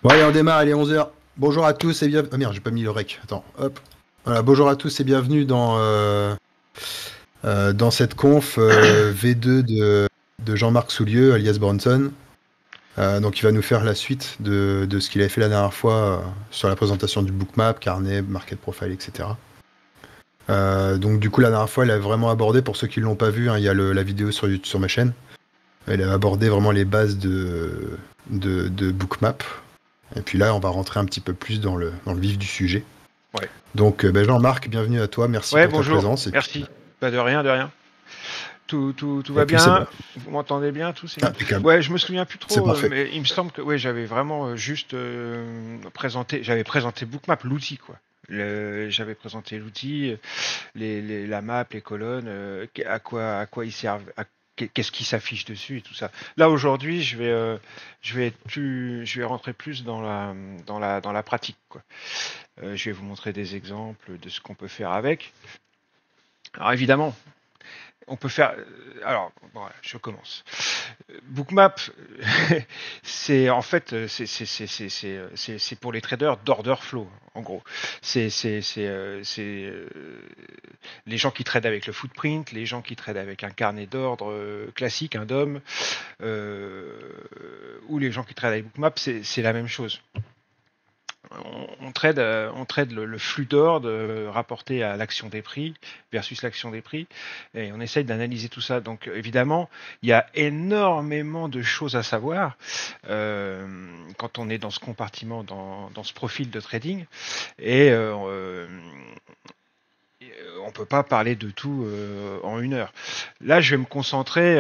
Bon, allez, on démarre, allez, 11h. Bonjour à tous et bienvenue. Ah merde, j'ai pas mis le rec. Attends, hop. Voilà, bonjour à tous et bienvenue dans cette conf V2 de Jean-Marc Soulieu, alias Bronson. Donc, il va nous faire la suite de ce qu'il avait fait la dernière fois sur la présentation du bookmap, carnet, market profile, etc. Donc, du coup, la dernière fois, il a vraiment abordé, pour ceux qui ne l'ont pas vu, hein, il y a la vidéo sur ma chaîne. Il a abordé vraiment les bases de bookmap. Et puis là, on va rentrer un petit peu plus dans le vif du sujet. Ouais. Donc, Jean-Marc, bienvenue à toi. Merci Ouais, pour ta bonjour. présence. Et puis, Merci. Pas de rien, de rien. Tout va et puis c'est bien. bon. Vous m'entendez bien, tout c'est bien. Impeccable. Ouais, je me souviens plus C'est trop, parfait. mais il me semble que ouais, j'avais vraiment juste j'avais présenté Bookmap, l'outil quoi. J'avais présenté l'outil, la map, les colonnes, à quoi ils servent, qu'est-ce qui s'affiche dessus et tout ça. Là aujourd'hui, je vais rentrer plus dans la pratique quoi. Je vais vous montrer des exemples de ce qu'on peut faire avec. Alors évidemment, on peut faire. Alors, bon, voilà, je commence. Bookmap, c'est en fait, c'est pour les traders d'order flow, en gros. C'est les gens qui tradent avec le footprint, les gens qui tradent avec un carnet d'ordre classique, un DOM, ou les gens qui tradent avec Bookmap, c'est la même chose. On trade le flux d'ordre rapporté à l'action des prix versus l'action des prix et on essaye d'analyser tout ça. Donc évidemment, il y a énormément de choses à savoir quand on est dans ce compartiment, dans ce profil de trading et on ne peut pas parler de tout en une heure. Là, je vais me concentrer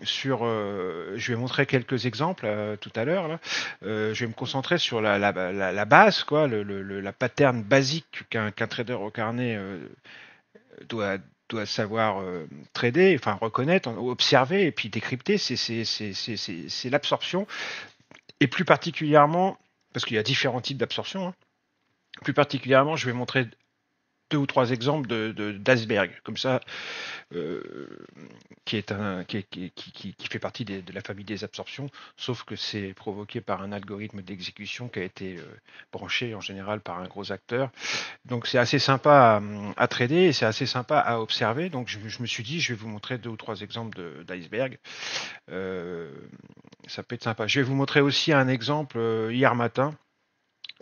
je vais montrer quelques exemples tout à l'heure. Je vais me concentrer sur la base, quoi, la pattern basique qu'un trader au carnet doit doit savoir trader, enfin reconnaître, observer et puis décrypter. C'est l'absorption et plus particulièrement, parce qu'il y a différents types d'absorption. Hein, plus particulièrement, je vais montrer deux ou trois exemples d'iceberg, comme ça, euh, qui fait partie de la famille des absorptions, sauf que c'est provoqué par un algorithme d'exécution qui a été branché en général par un gros acteur. Donc c'est assez sympa à trader et c'est assez sympa à observer. Donc je me suis dit, je vais vous montrer deux ou trois exemples d'iceberg. Euh, Ça peut être sympa. Je vais vous montrer aussi un exemple hier matin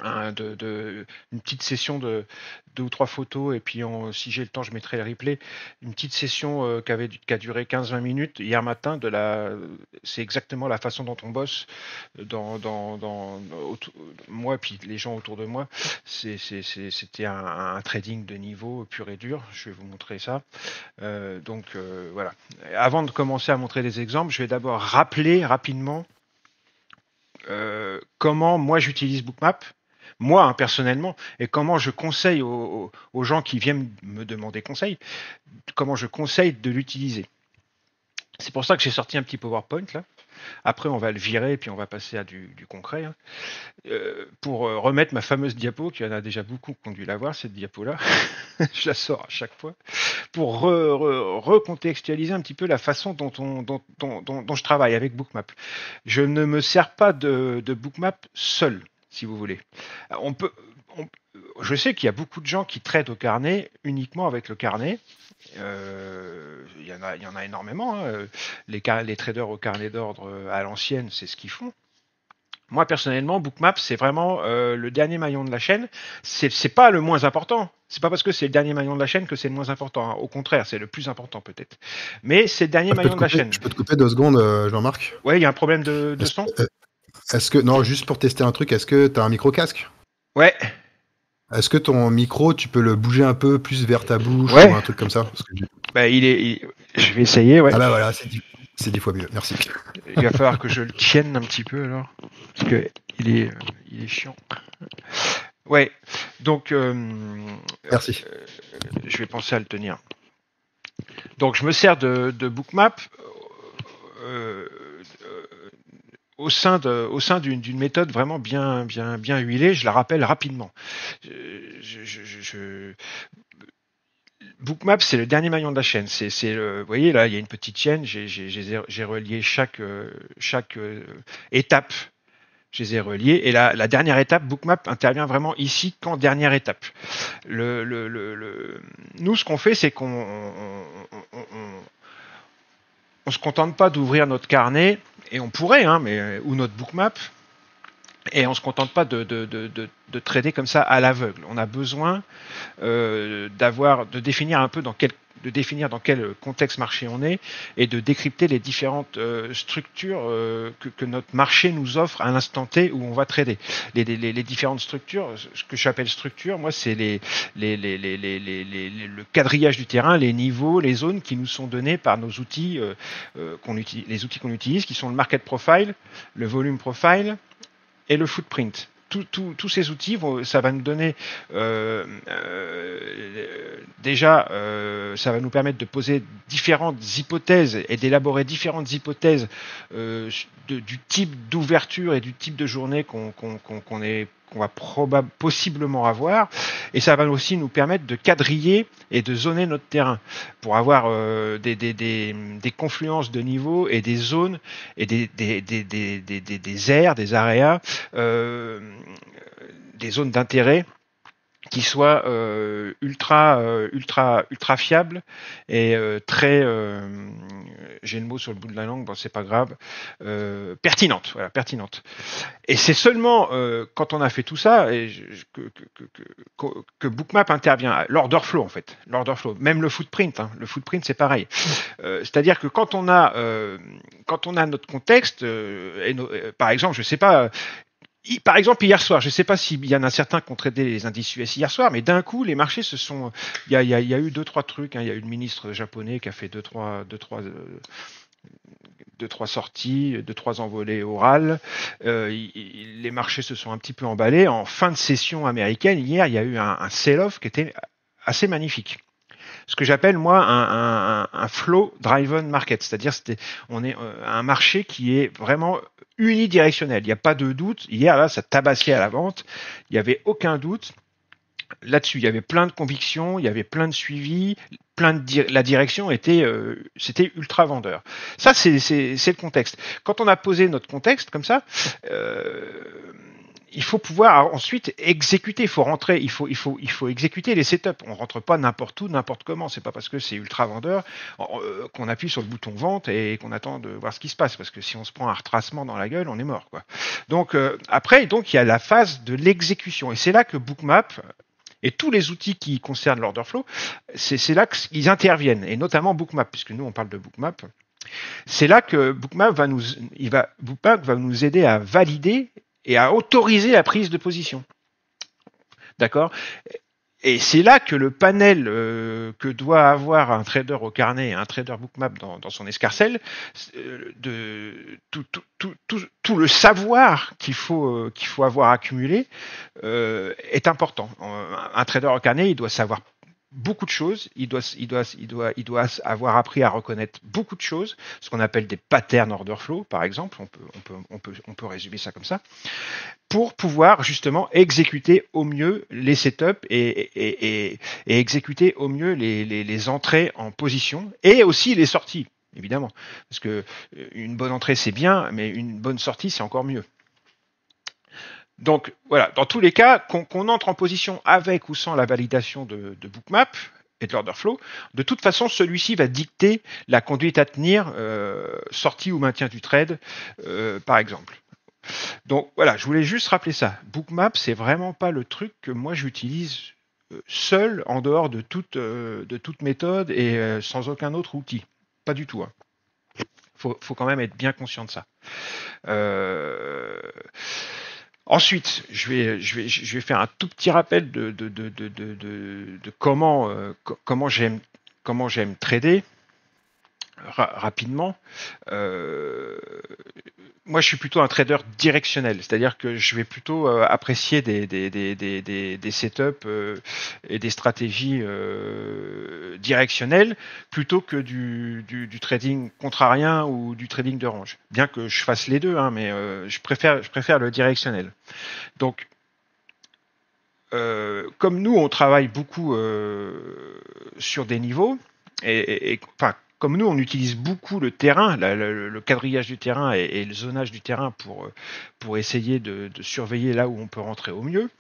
une petite session de deux ou trois photos et puis si j'ai le temps je mettrai le replay, une petite session qui a duré 15-20 minutes hier matin c'est exactement la façon dont on bosse moi et puis les gens autour de moi. C'était un trading de niveau pur et dur. Je vais vous montrer ça. Voilà, avant de commencer à montrer des exemples, je vais d'abord rappeler rapidement comment moi j'utilise Bookmap, moi hein, personnellement, et comment je conseille aux gens qui viennent me demander conseil, comment je conseille de l'utiliser. C'est pour ça que j'ai sorti un petit PowerPoint là. Après, on va le virer et puis on va passer à du concret. Hein. Pour remettre ma fameuse diapo, qu'il y en a déjà beaucoup qui ont dû la voir, cette diapo-là. Je la sors à chaque fois. Pour recontextualiser un petit peu la façon dont je travaille avec Bookmap. Je ne me sers pas de Bookmap seul, si vous voulez. On peut, on- je sais qu'il y a beaucoup de gens qui traitent au carnet uniquement avec le carnet. Il y en a énormément. Hein. Les traders au carnet d'ordre à l'ancienne, c'est ce qu'ils font. Moi personnellement, Bookmap, c'est vraiment le dernier maillon de la chaîne. C'est pas le moins important. C'est pas parce que c'est le dernier maillon de la chaîne que c'est le moins important. Hein. Au contraire, c'est le plus important peut-être. Mais c'est le dernier Je peux te maillon de la couper, chaîne. je peux te couper 2 secondes, Jean-Marc. Ouais, il y a un problème de Est-ce, son. euh, est-ce que, non, juste pour tester un truc, est-ce que tu as un micro-casque? Ouais, Est-ce que ton micro, tu peux le bouger un peu plus vers ta bouche ou ouais. un truc comme ça? Bah, je vais essayer. Ouais. Ah bah voilà, c'est 10 fois mieux. Merci. Il va falloir que je le tienne un petit peu alors, parce que il est chiant. Ouais. Donc, Merci. je vais penser à le tenir. Donc, je me sers de Bookmap euh, au sein d'une méthode vraiment bien huilée. Je la rappelle rapidement. Bookmap, c'est le dernier maillon de la chaîne. Vous voyez là, il y a une petite chaîne. J'ai relié chaque étape Je les ai reliés. Et la dernière étape, Bookmap intervient vraiment ici qu'en dernière étape. Nous, ce qu'on fait, c'est qu'on on se contente pas d'ouvrir notre carnet, et on pourrait, hein, ou notre Bookmap, et on se contente pas de trader comme ça à l'aveugle. On a besoin de définir un peu dans quel contexte marché on est, et de décrypter les différentes structures que notre marché nous offre à l'instant T où on va trader. Les différentes structures, ce que j'appelle structure, moi, c'est le quadrillage du terrain, les niveaux, les zones qui nous sont donnés par nos outils, les outils qu'on utilise, qui sont le market profile, le volume profile et le footprint. Tous ces outils, ça va nous donner déjà, ça va nous permettre de poser différentes hypothèses et d'élaborer différentes hypothèses du type d'ouverture et du type de journée qu'on va possiblement avoir, et ça va aussi nous permettre de quadriller et de zoner notre terrain pour avoir des confluences de niveaux et des zones et des aires, des areas, des zones d'intérêt qui soient ultra fiables et très, j'ai le mot sur le bout de la langue, bon, c'est pas grave, pertinente, voilà, pertinente. Et c'est seulement quand on a fait tout ça que Bookmap intervient. L'order flow, en fait, l'order flow, même le footprint, hein, le footprint, c'est pareil. C'est-à-dire que quand on a notre contexte, par exemple, je sais pas. Par exemple, hier soir, je ne sais pas s'il y en a certains qui ont tradé les indices US hier soir, mais d'un coup, les marchés se sont. Il y a eu 2-3 trucs. Hein. Il y a eu le ministre japonais qui a fait 2-3 sorties, 2-3 envolées orales. Les marchés se sont un petit peu emballés. En fin de session américaine, hier, il y a eu un sell-off qui était assez magnifique. Ce que j'appelle, moi, un flow driven market, c'est-à-dire on est un marché qui est vraiment unidirectionnel. Il n'y a pas de doute. Hier, là, ça tabassait à la vente. Il n'y avait aucun doute. Là-dessus, il y avait plein de convictions, il y avait plein de suivis, la direction c'était ultra vendeur. Ça, c'est le contexte. Quand on a posé notre contexte comme ça, il faut pouvoir ensuite exécuter. Il faut rentrer, il faut exécuter les setups. On rentre pas n'importe où, n'importe comment. C'est pas parce que c'est ultra vendeur qu'on appuie sur le bouton vente et qu'on attend de voir ce qui se passe. Parce que si on se prend un retracement dans la gueule, on est mort, quoi. Donc après, il y a la phase de l'exécution, et c'est là que Bookmap et tous les outils qui concernent l'order flow, c'est là qu'ils interviennent, et notamment Bookmap, puisque nous on parle de Bookmap. C'est là que Bookmap va nous aider à valider et à autoriser la prise de position. D'accord ? Et c'est là que le panel que doit avoir un trader au carnet et un trader Bookmap dans son escarcelle, tout le savoir qu'il faut avoir accumulé est important. Un trader au carnet, il doit savoir beaucoup de choses, il doit avoir appris à reconnaître beaucoup de choses, ce qu'on appelle des patterns order flow, par exemple, on peut résumer ça comme ça, pour pouvoir justement exécuter au mieux les setups et exécuter au mieux les entrées en position et aussi les sorties, évidemment, parce que une bonne entrée c'est bien, mais une bonne sortie c'est encore mieux. Donc voilà, dans tous les cas, qu'on entre en position avec ou sans la validation de Bookmap et de l'order flow, de toute façon, celui-ci va dicter la conduite à tenir, sortie ou maintien du trade, par exemple. Donc voilà, je voulais juste rappeler ça. Bookmap, c'est vraiment pas le truc que moi j'utilise seul, en dehors de toute méthode et sans aucun autre outil. Pas du tout. Hein. Faut quand même être bien conscient de ça. Ensuite, je vais faire un tout petit rappel de comment j'aime trader rapidement. Moi, je suis plutôt un trader directionnel, c'est-à-dire que je vais plutôt apprécier des setups et des stratégies directionnelles plutôt que du trading contrarien ou du trading de range. Bien que je fasse les deux, hein, mais je préfère le directionnel. Donc, comme nous, on travaille beaucoup sur des niveaux, enfin, comme nous, on utilise beaucoup le terrain, le quadrillage du terrain et le zonage du terrain pour essayer de surveiller là où on peut rentrer au mieux.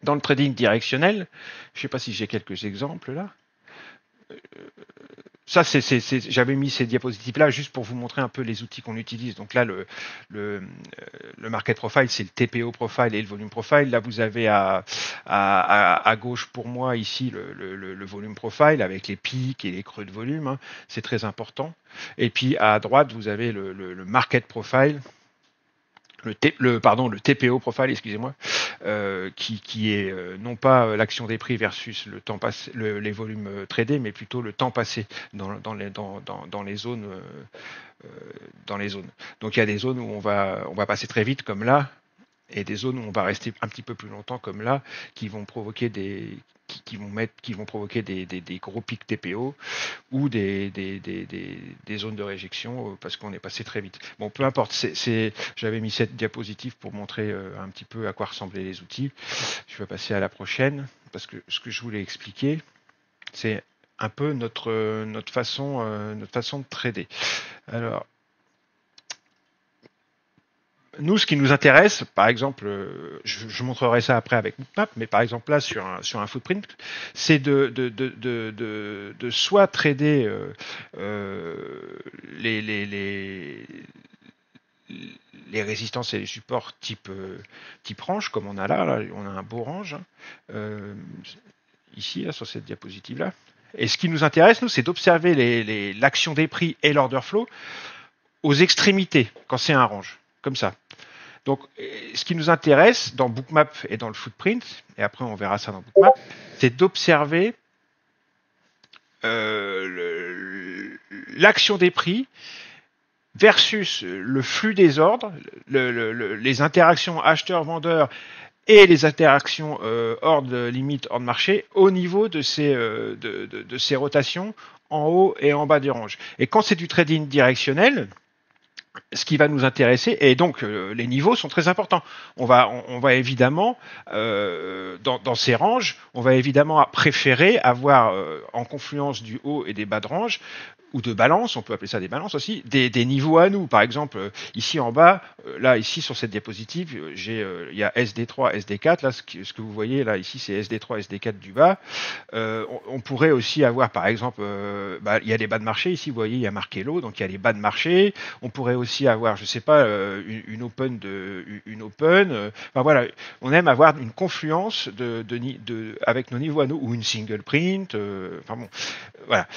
Dans le trading directionnel, je ne sais pas si j'ai quelques exemples là. Ça, j'avais mis ces diapositives-là juste pour vous montrer un peu les outils qu'on utilise. Donc là, le market profile, c'est le TPO profile et le volume profile. Là, vous avez à gauche pour moi ici le volume profile avec les pics et les creux de volume. Hein. C'est très important. Et puis à droite, vous avez le market profile. Le TPO profile, excusez-moi, qui est non pas l'action des prix versus le temps passé, les volumes tradés, mais plutôt le temps passé dans les zones. Dans les zones. Donc il y a des zones où on va passer très vite comme là, et des zones où on va rester un petit peu plus longtemps comme là, qui vont provoquer des gros pics TPO ou des zones de réjection parce qu'on est passé très vite. Bon, peu importe, j'avais mis cette diapositive pour montrer un petit peu à quoi ressemblaient les outils. Je vais passer à la prochaine, parce que ce que je voulais expliquer, c'est un peu notre façon de trader. Alors, nous, ce qui nous intéresse, par exemple, je montrerai ça après avec Bookmap, mais par exemple là sur un footprint, c'est de soit trader les résistances et les supports type range, comme on a là, on a un beau range ici là sur cette diapositive là. Et ce qui nous intéresse, nous, c'est d'observer l'action des prix et l'order flow aux extrémités quand c'est un range, comme ça. Donc, ce qui nous intéresse dans Bookmap et dans le footprint, et après on verra ça dans Bookmap, c'est d'observer l'action des prix versus le flux des ordres, les interactions acheteurs-vendeurs et les interactions ordre limite ordre marché au niveau de ces rotations en haut et en bas du range. Et quand c'est du trading directionnel, ce qui va nous intéresser, et donc les niveaux sont très importants. On va évidemment, dans ces ranges, on va évidemment préférer avoir en confluence du haut et des bas de range, ou de balance, on peut appeler ça des balances aussi, des niveaux à nous. Par exemple, ici en bas, là, ici sur cette diapositive, il y a SD3, SD4. Là, ce que vous voyez là, ici, c'est SD3, SD4 du bas. On pourrait aussi avoir, par exemple, il y a les bas de marché. Ici, vous voyez, il y a marqué low, donc il y a les bas de marché. On pourrait aussi avoir, je sais pas, une open. Enfin voilà, on aime avoir une confluence avec nos niveaux à nous ou une single print. Enfin bon, voilà.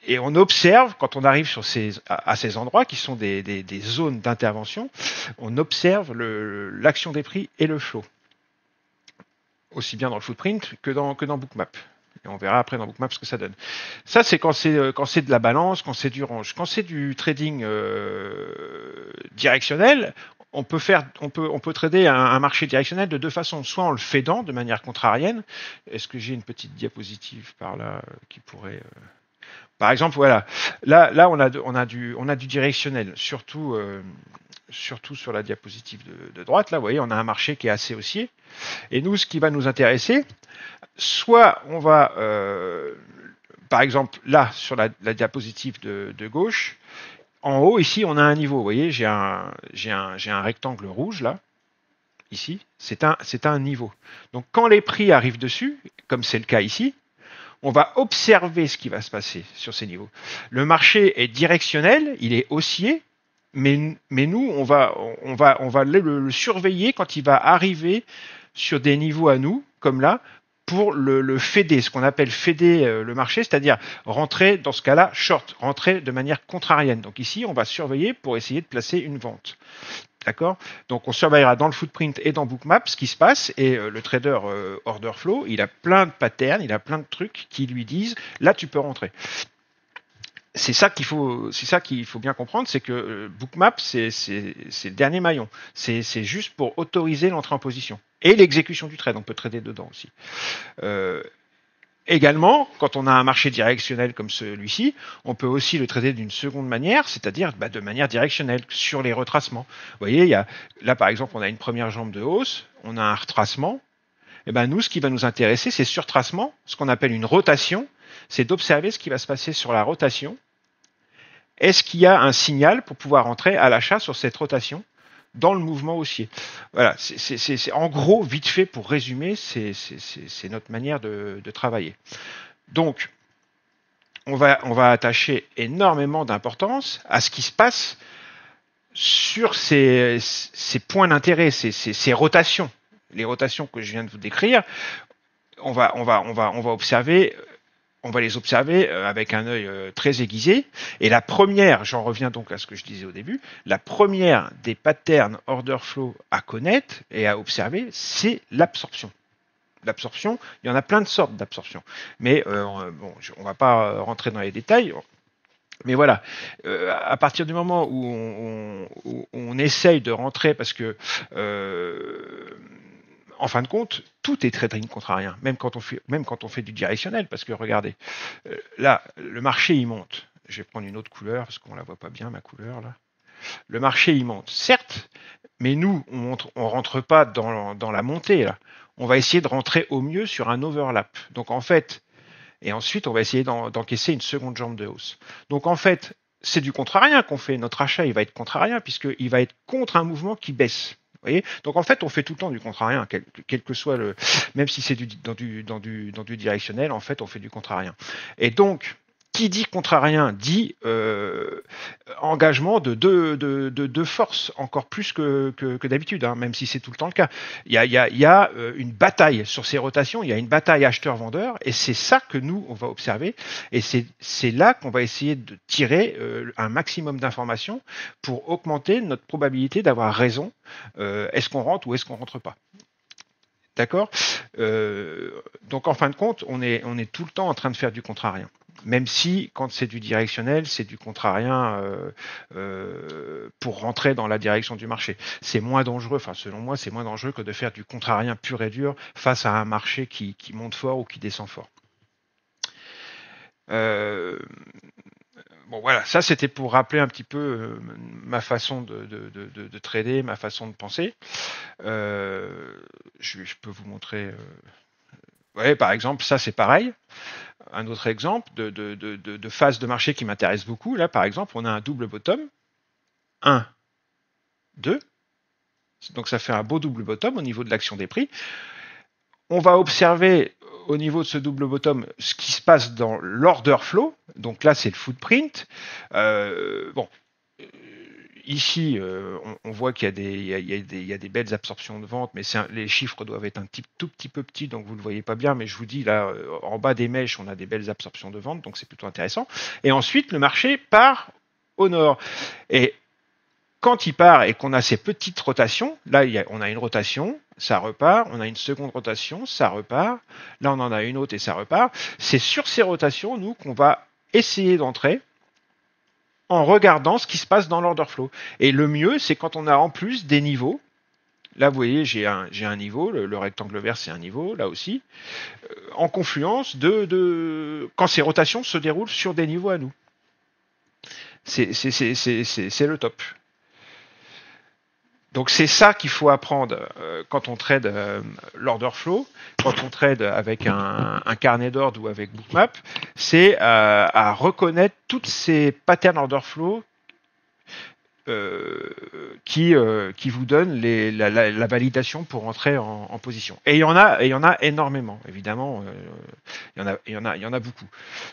Et on observe, quand on arrive à ces endroits qui sont des zones d'intervention, on observe l'action des prix et le flow. Aussi bien dans le footprint que dans Bookmap. Et on verra après dans Bookmap ce que ça donne. Ça, c'est quand c'est de la balance, quand c'est du range. Quand c'est du trading directionnel, on peut trader un marché directionnel de deux façons. Soit en le faisant de manière contrarienne. Est-ce que j'ai une petite diapositive par là qui pourrait... Par exemple, voilà. Là, on a du directionnel, surtout sur la diapositive de droite. Là, vous voyez, on a un marché qui est assez haussier. Et nous, ce qui va nous intéresser, soit on va, par exemple, là, sur la diapositive de gauche, en haut, ici, on a un niveau. Vous voyez, j'ai un rectangle rouge là. Ici, c'est un niveau. Donc, quand les prix arrivent dessus, comme c'est le cas ici, on va observer ce qui va se passer sur ces niveaux. Le marché est directionnel, il est haussier, mais nous, on va le surveiller quand il va arriver sur des niveaux à nous, comme là, pour le fader, ce qu'on appelle fader le marché, c'est-à-dire rentrer, dans ce cas-là, short, rentrer de manière contrarienne. Donc ici, on va surveiller pour essayer de placer une vente. D'accord ? Donc on surveillera dans le footprint et dans Bookmap ce qui se passe, et le trader order flow, il a plein de patterns, il a plein de trucs qui lui disent là tu peux rentrer. C'est ça qu'il faut bien comprendre, c'est que Bookmap c'est le dernier maillon. C'est juste pour autoriser l'entrée en position et l'exécution du trade. On peut trader dedans aussi. Également, quand on a un marché directionnel comme celui-ci, on peut aussi le trader d'une seconde manière, c'est-à-dire de manière directionnelle sur les retracements. Vous voyez, là par exemple, on a une première jambe de hausse, on a un retracement. Et ben nous, ce qui va nous intéresser, c'est sur tracement, ce qu'on appelle une rotation, c'est d'observer ce qui va se passer sur la rotation est-ce qu'il y a un signal pour pouvoir rentrer à l'achat sur cette rotation dans le mouvement haussier? Voilà, c'est en gros, vite fait, pour résumer, c'est notre manière de travailler. Donc, on va attacher énormément d'importance à ce qui se passe sur ces points d'intérêt, ces rotations, les rotations que je viens de vous décrire. On va observer. On va les observer avec un œil très aiguisé. Et la première, j'en reviens donc à ce que je disais au début, la première des patterns order flow à connaître et à observer, c'est l'absorption. L'absorption, il y en a plein de sortes d'absorption. Mais bon, on ne va pas rentrer dans les détails. Mais voilà, à partir du moment où on essaye de rentrer, parce que en fin de compte, tout est trading contrarien, même quand on fait du directionnel, parce que regardez, là, le marché il monte. Je vais prendre une autre couleur parce qu'on la voit pas bien ma couleur là. Le marché il monte, certes, mais nous on rentre pas dans la montée là. On va essayer de rentrer au mieux sur un overlap. Donc en fait, et ensuite on va essayer d'encaisser une seconde jambe de hausse. Donc en fait, c'est du contrarien qu'on fait. Notre achat il va être contrarien puisqu'il va être contre un mouvement qui baisse. Vous voyez, donc en fait, on fait tout le temps du contrarien, quel que soit le, même si c'est dans du directionnel, en fait, on fait du contrarien. Et donc, qui dit contrarien dit engagement de force, encore plus que d'habitude, hein, même si c'est tout le temps le cas. Il y a une bataille sur ces rotations, il y a une bataille acheteur-vendeur, et c'est ça que nous, on va observer, et c'est là qu'on va essayer de tirer un maximum d'informations pour augmenter notre probabilité d'avoir raison. Est-ce qu'on rentre ou est-ce qu'on rentre pas? D'accord. Donc en fin de compte, on est tout le temps en train de faire du contrarien. Même si, quand c'est du directionnel, c'est du contrarien pour rentrer dans la direction du marché. C'est moins dangereux, enfin selon moi, c'est moins dangereux que de faire du contrarien pur et dur face à un marché qui monte fort ou qui descend fort. Bon voilà, ça c'était pour rappeler un petit peu ma façon de trader, ma façon de penser. Je peux vous montrer. Ouais, par exemple, ça c'est pareil. Un autre exemple de phase de marché qui m'intéresse beaucoup. Là, par exemple, on a un double bottom. 1, 2. Donc ça fait un beau double bottom au niveau de l'action des prix. On va observer au niveau de ce double bottom ce qui se passe dans l'order flow. Donc là, c'est le footprint. Bon. Ici, on voit qu'il y a des belles absorptions de vente, mais les chiffres doivent être tout petit peu petits, donc vous ne le voyez pas bien, mais je vous dis, là, en bas des mèches, on a des belles absorptions de vente, donc c'est plutôt intéressant. Et ensuite, le marché part au nord. Et quand il part et qu'on a ces petites rotations, là, on a une rotation, ça repart, on a une seconde rotation, ça repart, là, on en a une autre et ça repart. C'est sur ces rotations, nous, qu'on va essayer d'entrer en regardant ce qui se passe dans l'order flow. Et le mieux, c'est quand on a en plus des niveaux. Là, vous voyez, j'ai un niveau, le rectangle vert, c'est un niveau, là aussi, en confluence quand ces rotations se déroulent sur des niveaux à nous. C'est le top. Donc c'est ça qu'il faut apprendre quand on trade l'order flow, quand on trade avec un carnet d'ordre ou avec Bookmap, c'est à reconnaître toutes ces patterns order flow qui vous donnent la validation pour entrer en position. Et il y en a énormément, évidemment. Il y en a beaucoup.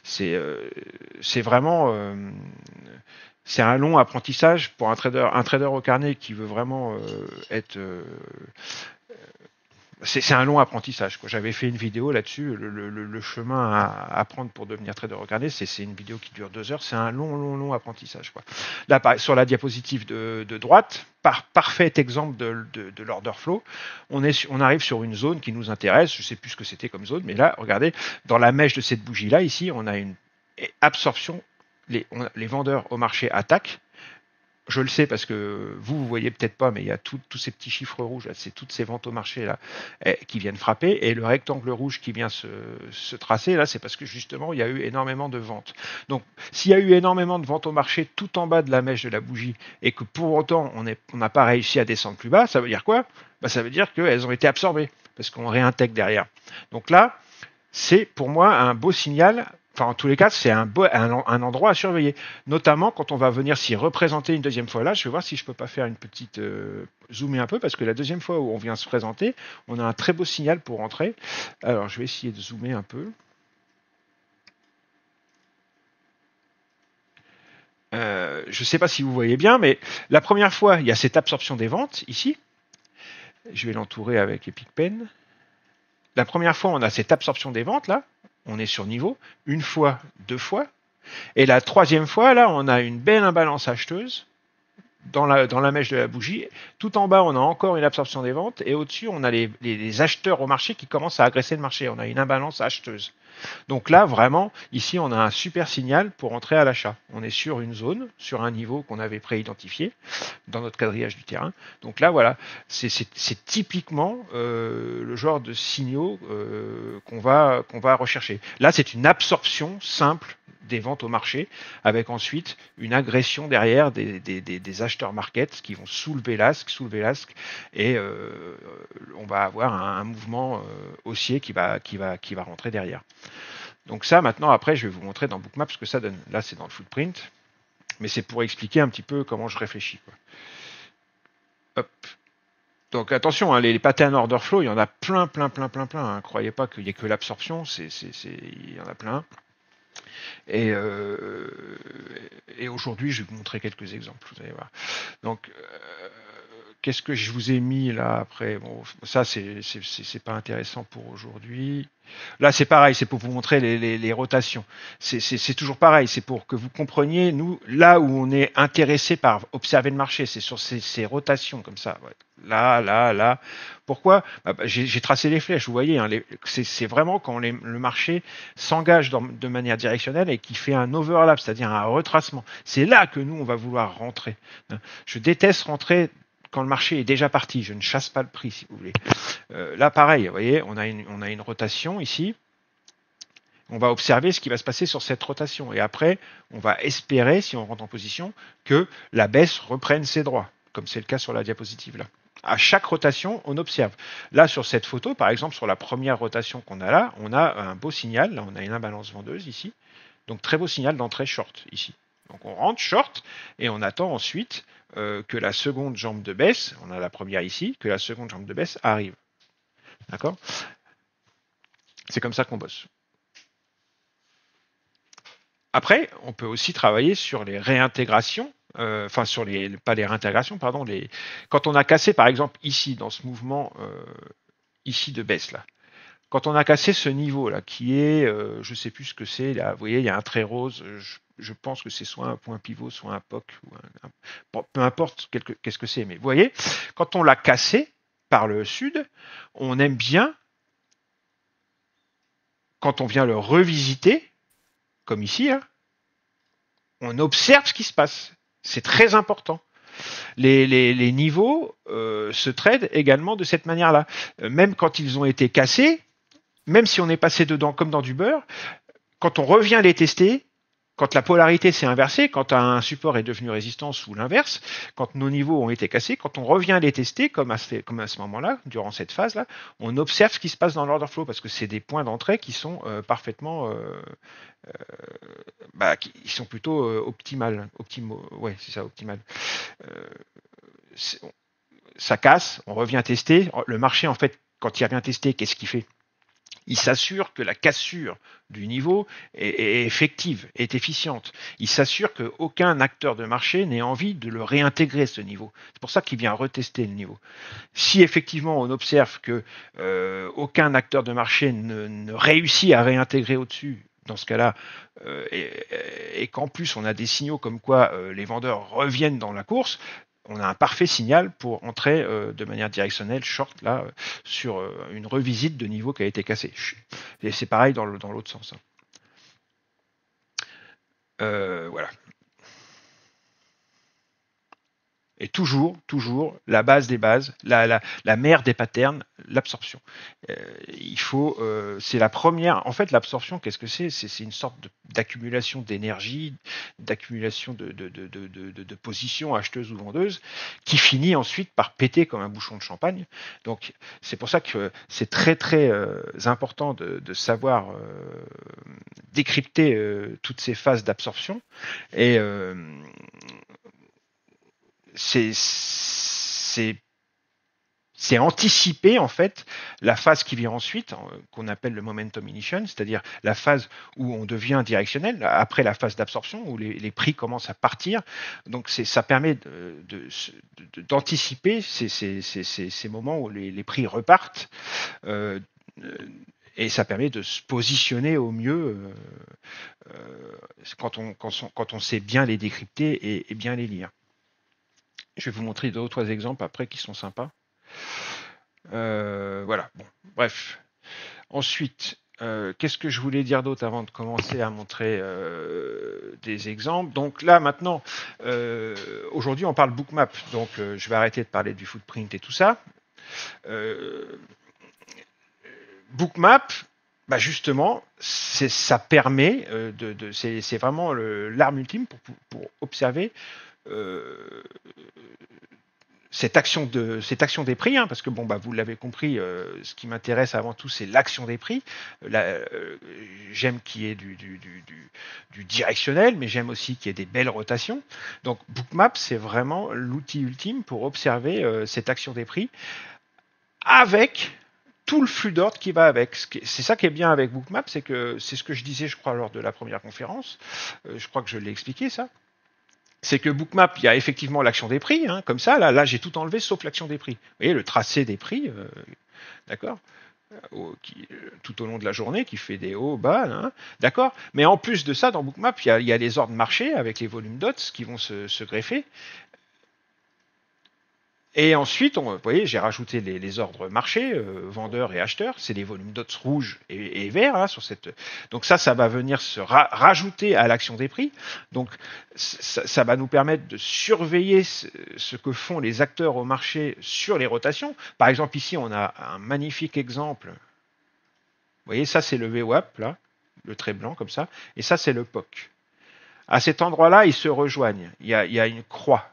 C'est vraiment c'est un long apprentissage pour un trader au carnet qui veut vraiment être. C'est un long apprentissage. J'avais fait une vidéo là-dessus, le chemin à prendre pour devenir trader au carnet. C'est une vidéo qui dure 2 heures. C'est un long apprentissage. Là, sur la diapositive de droite, parfait exemple de l'order flow. On arrive sur une zone qui nous intéresse. Je ne sais plus ce que c'était comme zone, mais là, regardez, dans la mèche de cette bougie-là, ici, on a une absorption. Les vendeurs au marché attaquent. Je le sais parce que vous voyez peut-être pas, mais il y a tous ces petits chiffres rouges, c'est toutes ces ventes au marché là qui viennent frapper, et le rectangle rouge qui vient se tracer là, c'est parce que justement il y a eu énormément de ventes. Donc s'il y a eu énormément de ventes au marché tout en bas de la mèche de la bougie, et que pour autant on n'a pas réussi à descendre plus bas, ça veut dire quoi? Ça veut dire qu'elles ont été absorbées parce qu'on réintègre derrière. Donc là, c'est pour moi un beau signal Enfin, en tous les cas, c'est un endroit à surveiller, notamment quand on va venir s'y représenter une deuxième fois. Là, je vais voir si je peux pas faire une petite zoomer un peu, parce que la deuxième fois où on vient se présenter, on a un très beau signal pour entrer. Alors, je vais essayer de zoomer un peu. Je ne sais pas si vous voyez bien, mais la première fois, il y a cette absorption des ventes ici. Je vais l'entourer avec Epic Pen. La première fois, on a cette absorption des ventes là. On est sur niveau. Une fois, deux fois. Et la troisième fois, là, on a une belle imbalance acheteuse dans la mèche de la bougie. Tout en bas, on a encore une absorption des ventes. Et au-dessus, on a les acheteurs au marché qui commencent à agresser le marché. On a une imbalance acheteuse. Donc là, vraiment, ici, on a un super signal pour entrer à l'achat. On est sur une zone, sur un niveau qu'on avait préidentifié dans notre quadrillage du terrain. Donc là, voilà, c'est typiquement le genre de signaux qu'on va rechercher. Là, c'est une absorption simple des ventes au marché, avec ensuite une agression derrière des acheteurs market qui vont soulever l'asque, et on va avoir un mouvement haussier qui va rentrer derrière. Donc ça, maintenant, après, je vais vous montrer dans Bookmap ce que ça donne. Là, c'est dans le footprint, mais c'est pour expliquer un petit peu comment je réfléchis, quoi. Hop. Donc attention, hein, les patterns order flow, il y en a plein. Hein. Croyez pas qu'il n'y ait que l'absorption, il y en a plein. Et aujourd'hui, je vais vous montrer quelques exemples. Vous allez voir. Donc, qu'est-ce que je vous ai mis là après? Bon, ça, c'est pas intéressant pour aujourd'hui. Là, c'est pareil, c'est pour vous montrer les rotations. C'est toujours pareil, c'est pour que vous compreniez, nous, là où on est intéressé par observer le marché, c'est sur ces rotations comme ça. Ouais. Là. Pourquoi? J'ai tracé les flèches, vous voyez, hein, c'est vraiment quand le marché s'engage de manière directionnelle et qui fait un overlap, c'est-à-dire un retracement. C'est là que nous, on va vouloir rentrer. Je déteste rentrer quand le marché est déjà parti. Je ne chasse pas le prix, si vous voulez. Là, pareil, vous voyez, on a une rotation ici. On va observer ce qui va se passer sur cette rotation. Et après, on va espérer, si on rentre en position, que la baisse reprenne ses droits, comme c'est le cas sur la diapositive là. À chaque rotation, on observe. Là, sur cette photo, par exemple, sur la première rotation qu'on a là, on a un beau signal. Là, on a une imbalance vendeuse ici. Donc, très beau signal d'entrée short ici. Donc, on rentre short et on attend ensuite que la seconde jambe de baisse, on a la première ici, que la seconde jambe de baisse arrive. D'accord? C'est comme ça qu'on bosse. Après, on peut aussi travailler sur les réintégrations, pas les réintégrations, pardon, quand on a cassé, par exemple, ici, dans ce mouvement ici de baisse, là, quand on a cassé ce niveau, là, qui est, je ne sais plus ce que c'est, là, vous voyez, il y a un trait rose, je pense que c'est soit un point pivot, soit un POC, peu importe qu'est-ce que c'est, mais vous voyez, quand on l'a cassé par le sud, on aime bien, quand on vient le revisiter, comme ici, hein, on observe ce qui se passe. C'est très important. Les niveaux se tradent également de cette manière-là. Même quand ils ont été cassés, même si on est passé dedans comme dans du beurre, quand on revient les tester, quand la polarité s'est inversée, quand un support est devenu résistance ou l'inverse, quand nos niveaux ont été cassés, quand on revient les tester, comme à ce moment-là, durant cette phase-là, on observe ce qui se passe dans l'order flow parce que c'est des points d'entrée qui sont parfaitement ils sont plutôt optimal. Ouais, c'est ça, optimal. Ça casse, on revient tester. Le marché, en fait, quand il revient tester, qu'est-ce qu'il fait? Il s'assure que la cassure du niveau est effective, est efficiente. Il s'assure qu'aucun acteur de marché n'ait envie de le réintégrer, ce niveau. C'est pour ça qu'il vient retester le niveau. Si effectivement on observe que aucun acteur de marché ne réussit à réintégrer au-dessus, dans ce cas-là, et qu'en plus on a des signaux comme quoi les vendeurs reviennent dans la course, on a un parfait signal pour entrer de manière directionnelle short là sur une revisite de niveau qui a été cassé. Et c'est pareil dans l'autre sens. Voilà. Et toujours, la base des bases, la mère des patterns, l'absorption. C'est la première. En fait, l'absorption, qu'est-ce que c'est? C'est une sorte d'accumulation d'énergie, d'accumulation de positions acheteuses ou vendeuses, qui finit ensuite par péter comme un bouchon de champagne. Donc, c'est pour ça que c'est très très important de savoir décrypter toutes ces phases d'absorption. Et c'est anticiper en fait la phase qui vient ensuite, qu'on appelle le momentum initiation, c'est-à-dire la phase où on devient directionnel, après la phase d'absorption, où les prix commencent à partir. Donc ça permet d'anticiper ces moments où les prix repartent, et ça permet de se positionner au mieux quand on sait bien les décrypter et bien les lire. Je vais vous montrer deux ou trois exemples après qui sont sympas. Voilà, bon, bref. Ensuite, qu'est-ce que je voulais dire d'autre avant de commencer à montrer des exemples? Donc là, maintenant, aujourd'hui, on parle bookmap. Donc, je vais arrêter de parler du footprint et tout ça. Bookmap, bah justement, ça permet c'est vraiment l'arme ultime pour observer cette action des prix, hein, parce que bon, bah, vous l'avez compris, ce qui m'intéresse avant tout, c'est l'action des prix. J'aime qu'il y ait du directionnel, mais j'aime aussi qu'il y ait des belles rotations. Donc, Bookmap, c'est vraiment l'outil ultime pour observer cette action des prix avec tout le flux d'ordre qui va avec. C'est ça qui est bien avec Bookmap, c'est que c'est ce que je disais, je crois, lors de la première conférence. Je crois que je l'ai expliqué, ça. C'est que Bookmap, il y a effectivement l'action des prix, hein, comme ça, là j'ai tout enlevé sauf l'action des prix. Vous voyez, le tracé des prix, d'accord, tout au long de la journée, qui fait des hauts, bas, hein, d'accord. Mais en plus de ça, dans Bookmap, il y a les ordres marchés avec les volumes dots qui vont se greffer. Et ensuite, vous voyez, j'ai rajouté les ordres marchés, vendeurs et acheteurs, c'est les volumes dots rouges et verts là, sur cette. Donc ça va venir se rajouter à l'action des prix. Donc ça va nous permettre de surveiller ce que font les acteurs au marché sur les rotations. Par exemple, ici, on a un magnifique exemple. Vous voyez, ça c'est le VWAP là, le trait blanc comme ça, et ça c'est le POC. À cet endroit-là, ils se rejoignent. Il y a une croix.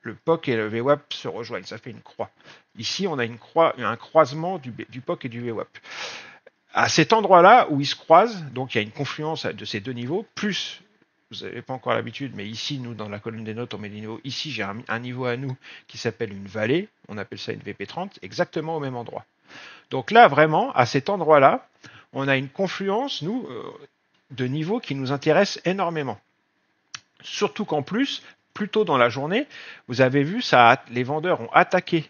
Le POC et le VWAP se rejoignent, ça fait une croix. Ici, on a un croisement du POC et du VWAP. À cet endroit-là où ils se croisent, donc il y a une confluence de ces deux niveaux, plus, vous n'avez pas encore l'habitude, mais ici, nous, dans la colonne des notes, on met des niveaux. Ici, j'ai un niveau à nous qui s'appelle une vallée, on appelle ça une VP30, exactement au même endroit. Donc là, vraiment, à cet endroit-là, on a une confluence, nous, de niveaux qui nous intéressent énormément. Surtout qu'en plus, plus tôt dans la journée, vous avez vu, les vendeurs ont attaqué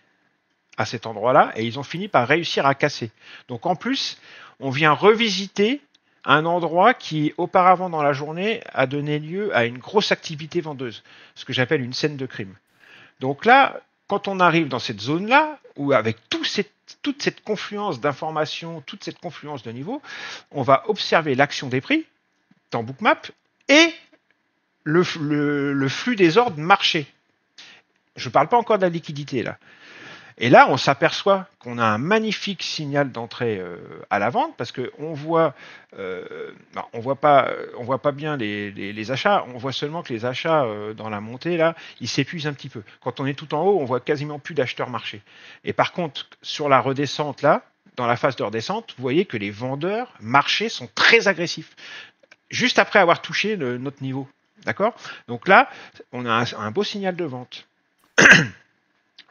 à cet endroit-là et ils ont fini par réussir à casser. Donc en plus, on vient revisiter un endroit qui, auparavant dans la journée, a donné lieu à une grosse activité vendeuse, ce que j'appelle une scène de crime. Donc là, quand on arrive dans cette zone-là, où avec toute cette confluence d'informations, toute cette confluence de niveaux, on va observer l'action des prix dans Bookmap et le flux des ordres marché. Je ne parle pas encore de la liquidité là. Et là, on s'aperçoit qu'on a un magnifique signal d'entrée à la vente parce que on voit pas bien les achats. On voit seulement que les achats dans la montée là, ils s'épuisent un petit peu. Quand on est tout en haut, on voit quasiment plus d'acheteurs marchés. Et par contre, sur la redescente là, dans la phase de redescente, vous voyez que les vendeurs marchés sont très agressifs. Juste après avoir touché notre niveau. D'accord? Donc là, on a un beau signal de vente.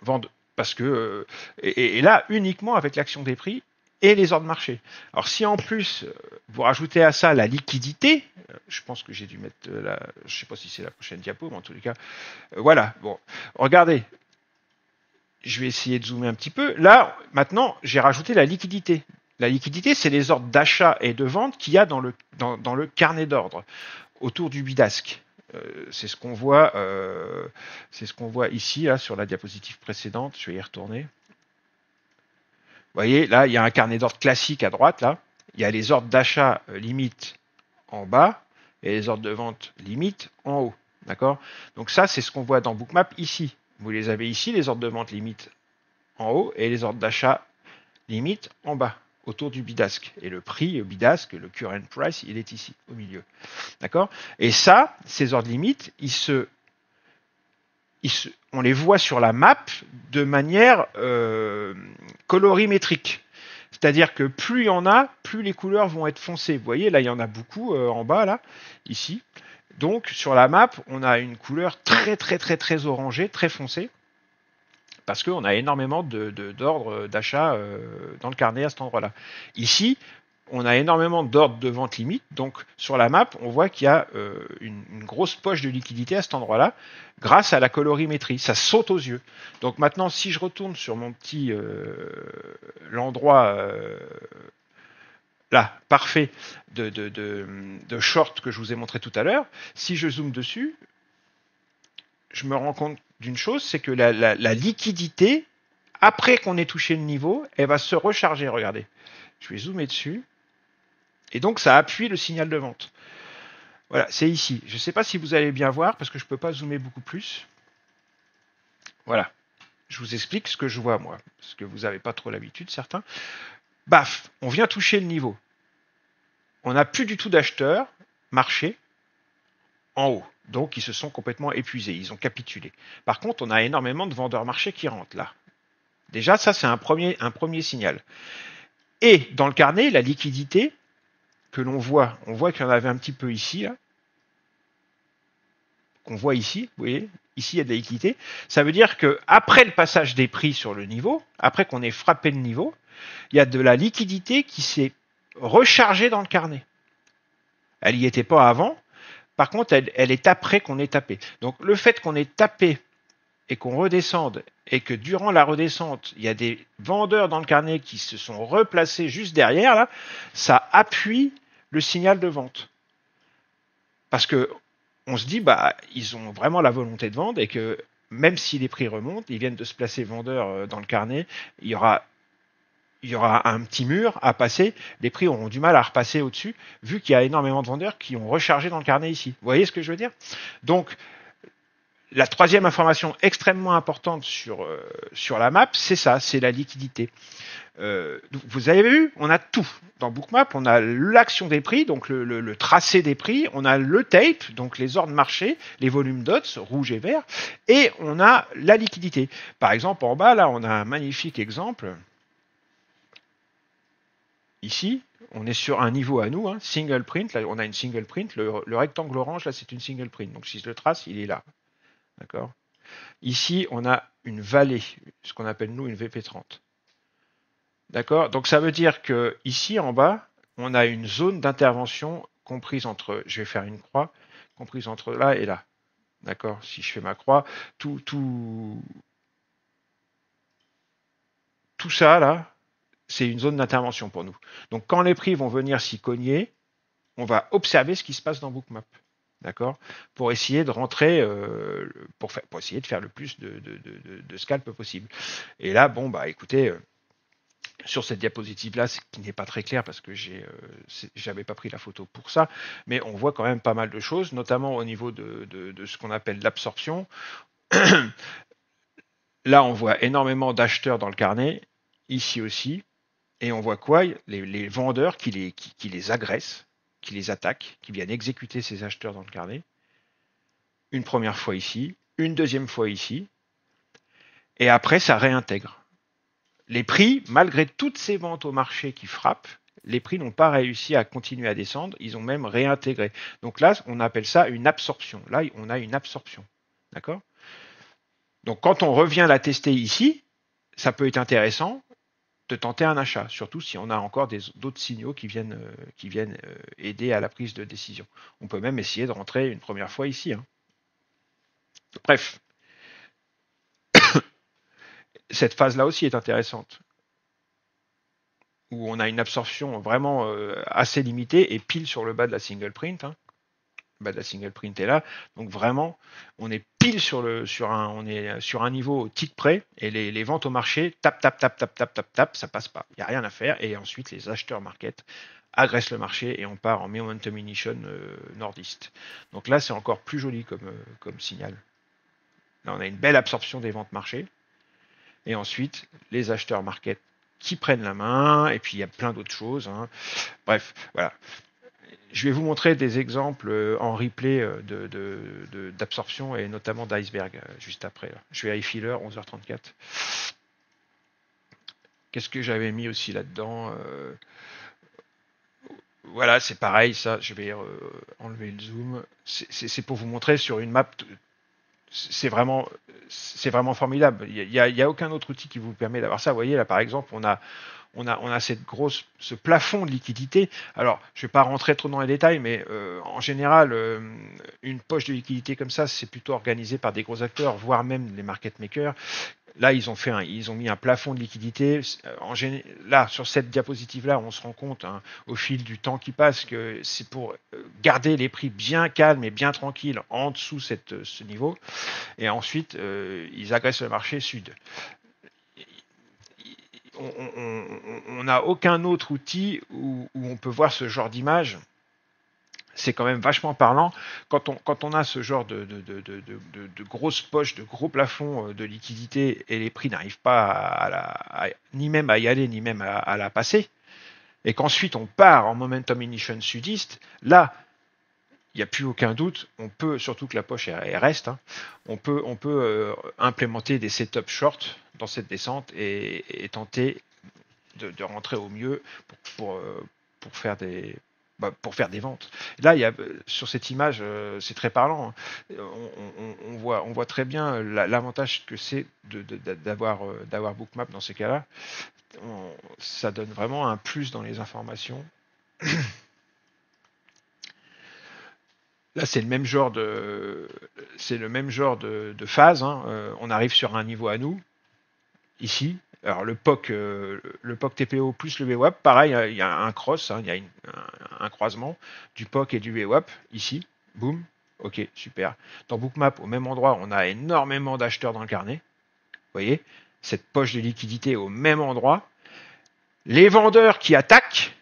Vente, parce que et là, uniquement avec l'action des prix et les ordres marchés. Alors si en plus, vous rajoutez à ça la liquidité, je pense que j'ai dû mettre je ne sais pas si c'est la prochaine diapo, mais en tous les cas, voilà. Bon, regardez. Je vais essayer de zoomer un petit peu. Là, maintenant, j'ai rajouté la liquidité. La liquidité, c'est les ordres d'achat et de vente qu'il y a dans le carnet d'ordre autour du bidasque. C'est ce qu'on voit ici là, sur la diapositive précédente. Je vais y retourner. Vous voyez, là, il y a un carnet d'ordre classique à droite. Là, il y a les ordres d'achat limite en bas et les ordres de vente limite en haut. D'accord? Donc ça, c'est ce qu'on voit dans Bookmap ici. Vous les avez ici, les ordres de vente limite en haut et les ordres d'achat limite en bas, autour du bidasque. Et le prix bidasque, le current price, il est ici, au milieu. D'accord? Et ça, ces ordres limites, on les voit sur la map de manière colorimétrique. C'est-à-dire que plus il y en a, plus les couleurs vont être foncées. Vous voyez, là, il y en a beaucoup en bas, là, ici. Donc, sur la map, on a une couleur très, très, très, très orangée, très foncée, parce qu'on a énormément d'ordres d'achat dans le carnet à cet endroit-là. Ici, on a énormément d'ordres de vente limite, donc sur la map, on voit qu'il y a une grosse poche de liquidité à cet endroit-là, grâce à la colorimétrie, ça saute aux yeux. Donc maintenant, si je retourne sur mon petit l'endroit là, parfait de short que je vous ai montré tout à l'heure, si je zoome dessus, je me rends compte d'une chose, c'est que la liquidité, après qu'on ait touché le niveau, elle va se recharger, regardez. Je vais zoomer dessus. Et donc, ça appuie le signal de vente. Voilà, c'est ici. Je ne sais pas si vous allez bien voir, parce que je ne peux pas zoomer beaucoup plus. Voilà. Je vous explique ce que je vois, moi. Parce que vous n'avez pas trop l'habitude, certains. Baf, on vient toucher le niveau. On n'a plus du tout d'acheteurs marché en haut. Donc, ils se sont complètement épuisés. Ils ont capitulé. Par contre, on a énormément de vendeurs marchés qui rentrent là. Déjà, ça, c'est un premier signal. Et dans le carnet, la liquidité que l'on voit, on voit qu'il y en avait un petit peu ici, là, qu'on voit ici, vous voyez, ici il y a de la liquidité. Ça veut dire qu'après le passage des prix sur le niveau, après qu'on ait frappé le niveau, il y a de la liquidité qui s'est rechargée dans le carnet. Elle n'y était pas avant, par contre, elle est après qu'on ait tapé. Donc le fait qu'on ait tapé et qu'on redescende, et que durant la redescente, il y a des vendeurs dans le carnet qui se sont replacés juste derrière, là, ça appuie le signal de vente. Parce que on se dit, bah, ils ont vraiment la volonté de vendre, et que même si les prix remontent, ils viennent de se placer vendeurs dans le carnet, il y aura un petit mur à passer, les prix auront du mal à repasser au-dessus, vu qu'il y a énormément de vendeurs qui ont rechargé dans le carnet ici. Vous voyez ce que je veux dire? Donc, la troisième information extrêmement importante sur la map, c'est ça, c'est la liquidité. Vous avez vu, on a tout. Dans Bookmap, on a l'action des prix, donc le tracé des prix, on a le tape, donc les ordres marchés, les volumes dots, rouge et vert, et on a la liquidité. Par exemple, en bas, là, on a un magnifique exemple. Ici, on est sur un niveau à nous, hein, single print, là, on a une single print, le rectangle orange, là, c'est une single print. Donc si je le trace, il est là. D'accord. Ici, on a une vallée, ce qu'on appelle nous une VP30. D'accord. Donc ça veut dire que ici en bas, on a une zone d'intervention comprise entre, je vais faire une croix, comprise entre là et là. D'accord. Si je fais ma croix, tout ça là, c'est une zone d'intervention pour nous. Donc quand les prix vont venir s'y cogner, on va observer ce qui se passe dans Bookmap. D'accord. Pour essayer de rentrer, pour essayer de faire le plus de scalp possible. Et là, bon, bah écoutez, sur cette diapositive-là, ce qui n'est pas très clair parce que j'avais pas pris la photo pour ça, mais on voit quand même pas mal de choses, notamment au niveau de ce qu'on appelle l'absorption. Là, on voit énormément d'acheteurs dans le carnet, ici aussi, et on voit quoi? Les vendeurs qui les agressent, qui les attaquent, qui viennent exécuter ces acheteurs dans le carnet. Une première fois ici, une deuxième fois ici, et après ça réintègre. Les prix, malgré toutes ces ventes au marché qui frappent, les prix n'ont pas réussi à continuer à descendre, ils ont même réintégré. Donc là, on appelle ça une absorption. Là, on a une absorption. D'accord? Donc quand on revient la tester ici, ça peut être intéressant de tenter un achat, surtout si on a encore d'autres signaux qui viennent aider à la prise de décision. On peut même essayer de rentrer une première fois ici. Hein. Bref, cette phase-là aussi est intéressante, où on a une absorption vraiment assez limitée et pile sur le bas de la single print. Hein. Le bas de la single print est là, donc vraiment, on est pile sur un niveau tick près, et les ventes au marché, tap, ça passe pas. Il n'y a rien à faire, et ensuite les acheteurs market agressent le marché, et on part en momentum ignition nordiste. Donc là, c'est encore plus joli comme signal. Là, on a une belle absorption des ventes marché. Et ensuite, les acheteurs market qui prennent la main, et puis il y a plein d'autres choses. Hein. Bref, voilà. Je vais vous montrer des exemples en replay d'absorption et notamment d'iceberg juste après. Là. Je vais à iFeeler, 11h34. Qu'est-ce que j'avais mis aussi là-dedans Voilà, c'est pareil, ça, je vais enlever le zoom. C'est pour vous montrer sur une map, c'est vraiment formidable. Il y a aucun autre outil qui vous permet d'avoir ça. Vous voyez, là, par exemple, on a ce plafond de liquidité. Alors, je ne vais pas rentrer trop dans les détails, mais en général, une poche de liquidité comme ça, c'est plutôt organisé par des gros acteurs, voire même les market makers. Là, ils ont mis un plafond de liquidité. Là, sur cette diapositive-là, on se rend compte au fil du temps qui passe que c'est pour garder les prix bien calmes et bien tranquilles en dessous ce niveau. Et ensuite, ils agressent le marché sud. On n'a aucun autre outil où on peut voir ce genre d'image. C'est quand même vachement parlant. Quand on a ce genre de grosses poches, de gros plafonds de liquidité et les prix n'arrivent pas ni même à y aller, ni même à la passer, et qu'ensuite on part en momentum ignition sudiste, là, il n'y a plus aucun doute, on peut, surtout que la poche elle reste, hein, on peut implémenter des setups short dans cette descente et tenter de rentrer au mieux pour faire des ventes. Là, sur cette image, c'est très parlant. On voit très bien l'avantage que c'est d'avoir Bookmap dans ces cas-là. Ça donne vraiment un plus dans les informations. Là, c'est le même genre de phase. Hein. On arrive sur un niveau à nous, ici. Alors le POC TPO plus le VWAP, pareil, il y a un cross, hein, il y a un croisement du POC et du VWAP, ici, boum, ok, super. Dans Bookmap, au même endroit, on a énormément d'acheteurs dans le carnet. Vous voyez, cette poche de liquidité au même endroit. Les vendeurs qui attaquent,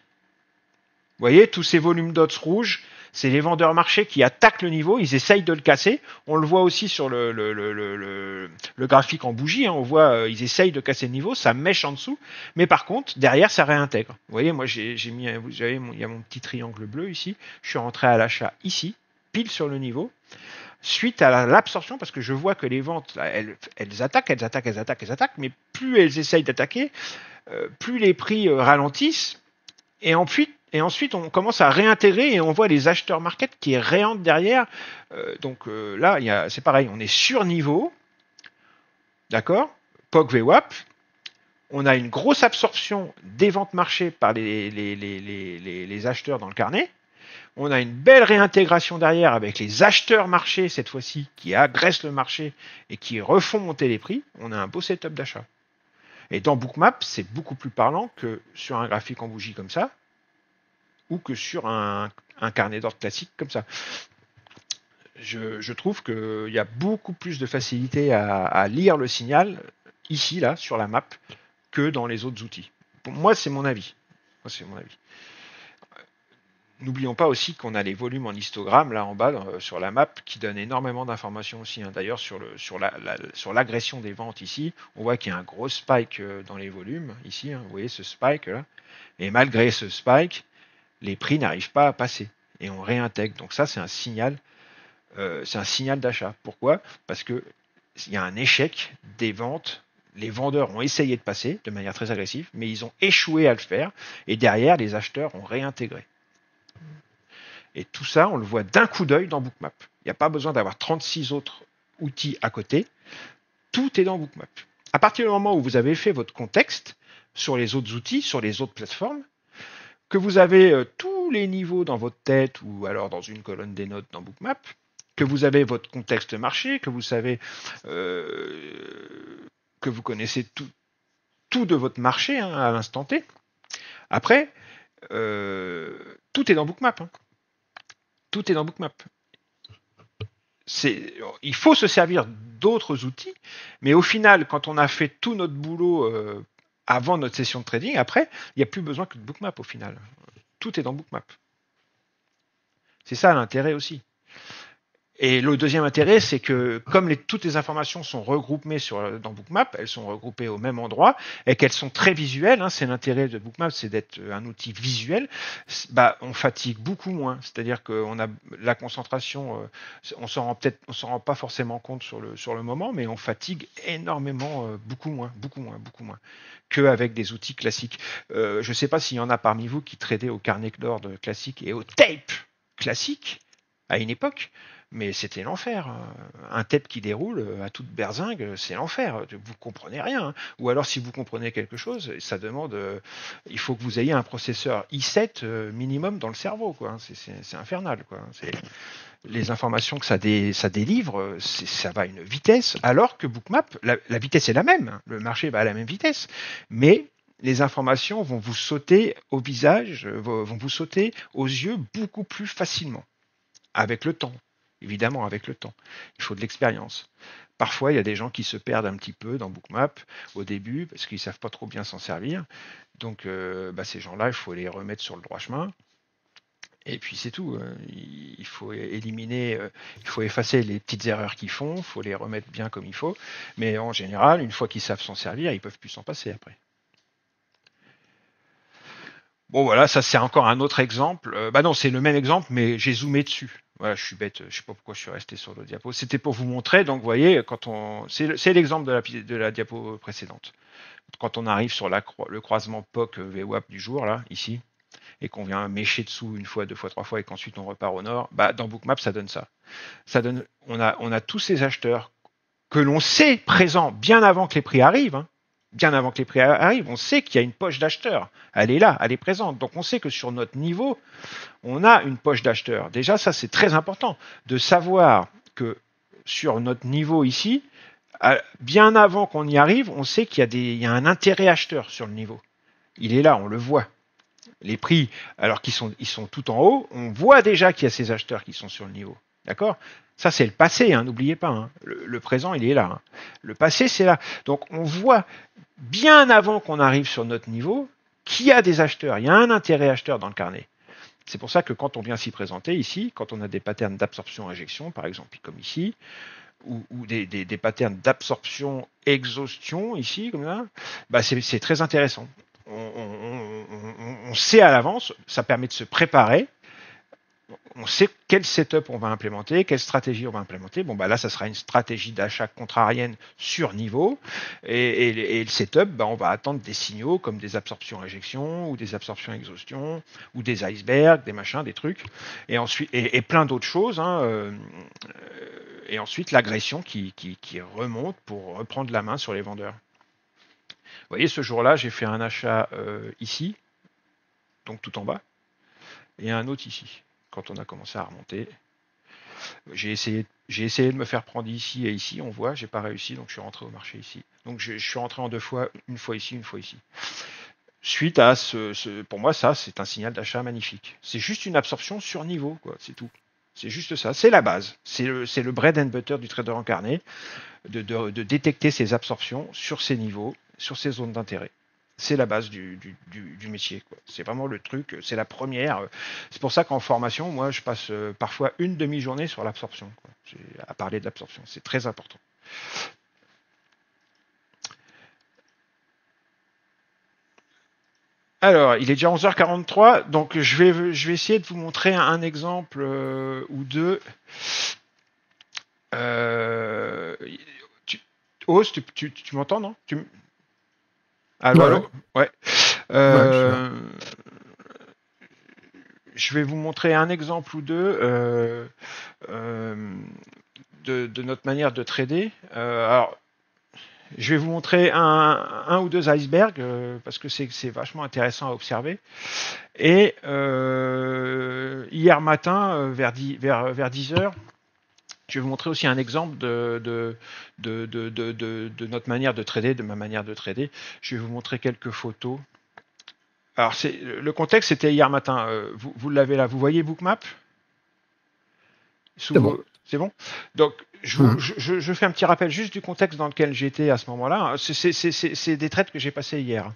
vous voyez, tous ces volumes dots rouges, c'est les vendeurs marchés qui attaquent le niveau, ils essayent de le casser. On le voit aussi sur le graphique en bougie, hein, on voit ils essayent de casser le niveau, ça mèche en dessous, mais par contre, derrière, ça réintègre. Vous voyez, moi, il y a mon petit triangle bleu ici, je suis rentré à l'achat ici, pile sur le niveau, suite à l'absorption, parce que je vois que les ventes, elles attaquent, mais plus elles essayent d'attaquer, plus les prix ralentissent, et ensuite, on commence à réintégrer et on voit les acheteurs market qui réentrent derrière. Là, c'est pareil, on est sur niveau, d'accord, POC VWAP. On a une grosse absorption des ventes marché par les acheteurs dans le carnet. On a une belle réintégration derrière avec les acheteurs marché, cette fois-ci, qui agressent le marché et qui refont monter les prix. On a un beau setup d'achat. Et dans Bookmap, c'est beaucoup plus parlant que sur un graphique en bougie comme ça, ou que sur un carnet d'ordre classique comme ça. Je trouve qu'il y a beaucoup plus de facilité à lire le signal ici, là, sur la map, que dans les autres outils. Pour moi, c'est mon avis. N'oublions pas aussi qu'on a les volumes en histogramme là en bas sur la map qui donnent énormément d'informations aussi. Hein. D'ailleurs sur l'agression des ventes ici, on voit qu'il y a un gros spike dans les volumes ici. Hein. Vous voyez ce spike là. Et malgré ce spike, les prix n'arrivent pas à passer et on réintègre. Donc ça, c'est un signal d'achat. Pourquoi ? Parce que il y a un échec des ventes. Les vendeurs ont essayé de passer de manière très agressive, mais ils ont échoué à le faire. Et derrière, les acheteurs ont réintégré. Et tout ça, on le voit d'un coup d'œil dans Bookmap. Il n'y a pas besoin d'avoir 36 autres outils à côté. Tout est dans Bookmap. À partir du moment où vous avez fait votre contexte sur les autres outils, sur les autres plateformes, que vous avez tous les niveaux dans votre tête ou alors dans une colonne des notes dans Bookmap, que vous avez votre contexte marché, que vous savez que vous connaissez tout de votre marché hein, à l'instant T. Après, tout est dans Bookmap. Hein. Tout est dans Bookmap. Il faut se servir d'autres outils, mais au final, quand on a fait tout notre boulot avant notre session de trading, après, il n'y a plus besoin que de Bookmap au final. Tout est dans Bookmap. C'est ça l'intérêt aussi. Et le deuxième intérêt, c'est que comme toutes les informations sont regroupées dans Bookmap, elles sont regroupées au même endroit et qu'elles sont très visuelles, c'est l'intérêt de Bookmap, c'est d'être un outil visuel, on fatigue beaucoup moins. C'est-à-dire qu'on a la concentration, on s'en rend pas forcément compte sur le moment, mais on fatigue énormément, beaucoup moins qu'avec des outils classiques. Je ne sais pas s'il y en a parmi vous qui tradaient au carnet d'ordre classique et au tape classique à une époque. Mais c'était l'enfer. Un tape qui déroule à toute berzingue, c'est l'enfer. Vous comprenez rien. Ou alors, si vous comprenez quelque chose, ça demande. Il faut que vous ayez un processeur i7 minimum dans le cerveau, quoi. C'est infernal, quoi. Les informations que ça délivre, ça va à une vitesse, alors que Bookmap, la vitesse est la même. Le marché va à la même vitesse, mais les informations vont vous sauter au visage, vont vous sauter aux yeux beaucoup plus facilement, avec le temps. Évidemment, avec le temps. Il faut de l'expérience. Parfois, il y a des gens qui se perdent un petit peu dans Bookmap au début parce qu'ils ne savent pas trop bien s'en servir. Donc, ces gens-là, il faut les remettre sur le droit chemin. Et puis, c'est tout. Il faut éliminer, il faut effacer les petites erreurs qu'ils font, il faut les remettre bien comme il faut. Mais en général, une fois qu'ils savent s'en servir, ils ne peuvent plus s'en passer après. Bon, voilà, ça c'est encore un autre exemple. Non, c'est le même exemple, mais j'ai zoomé dessus. Voilà, je suis bête, je sais pas pourquoi je suis resté sur le diapo. C'était pour vous montrer, donc vous voyez, c'est l'exemple de la diapo précédente. Quand on arrive sur le croisement POC VWAP du jour, là, ici, et qu'on vient mécher dessous une fois, deux fois, trois fois, et qu'ensuite on repart au nord, dans Bookmap, ça donne ça. On a tous ces acheteurs que l'on sait présents bien avant que les prix arrivent, bien avant que les prix arrivent, on sait qu'il y a une poche d'acheteurs. Elle est là, elle est présente. Donc on sait que sur notre niveau, on a une poche d'acheteurs. Déjà, ça c'est très important de savoir que sur notre niveau ici, bien avant qu'on y arrive, on sait qu'il y a un intérêt acheteur sur le niveau. Il est là, on le voit. Les prix, alors qu'ils sont tout en haut, on voit déjà qu'il y a ces acheteurs qui sont sur le niveau. D'accord ? Ça, c'est le passé, n'oubliez pas. Le présent, il est là. Le passé, c'est là. Donc, on voit bien avant qu'on arrive sur notre niveau qu'il y a des acheteurs. Il y a un intérêt acheteur dans le carnet. C'est pour ça que quand on vient s'y présenter ici, quand on a des patterns d'absorption-injection, par exemple, comme ici, ou des patterns d'absorption-exhaustion, ici, comme ça, c'est très intéressant. On sait à l'avance, ça permet de se préparer. On sait quel setup on va implémenter, quelle stratégie on va implémenter. Là, ça sera une stratégie d'achat contrarienne sur niveau. Et le setup, on va attendre des signaux comme des absorptions-injections ou des absorptions-exhaustion ou des icebergs, des machins, des trucs. Et ensuite, et plein d'autres choses. Et ensuite, l'agression qui remonte pour reprendre la main sur les vendeurs. Vous voyez, ce jour-là, j'ai fait un achat ici, donc tout en bas, et un autre ici, quand on a commencé à remonter. J'ai essayé de me faire prendre ici et ici, on voit, j'ai pas réussi, donc je suis rentré au marché ici. Donc je suis rentré en deux fois, une fois ici, une fois ici. Suite à pour moi, ça, c'est un signal d'achat magnifique. C'est juste une absorption sur niveau, quoi, c'est tout. C'est juste ça, c'est la base. C'est le bread and butter du trader incarné, de détecter ces absorptions sur ces niveaux, sur ces zones d'intérêt. C'est la base du métier, quoi. C'est vraiment le truc, c'est la première. C'est pour ça qu'en formation, moi, je passe parfois une demi-journée sur l'absorption, à parler de l'absorption. C'est très important. Alors, il est déjà 11h43, donc je vais essayer de vous montrer un exemple ou deux. Ose, tu m'entends, non? Allô? Ouais. Je vais vous montrer un exemple ou deux de notre manière de trader. Alors, je vais vous montrer un ou deux icebergs parce que c'est vachement intéressant à observer. Et hier matin, vers 10h, je vais vous montrer aussi un exemple de notre manière de trader, de ma manière de trader. Je vais vous montrer quelques photos. Alors, le contexte, c'était hier matin. Vous l'avez là. Vous voyez Bookmap? C'est bon. C'est bon. Donc, je fais un petit rappel juste du contexte dans lequel j'étais à ce moment-là. C'est des trades que j'ai passés hier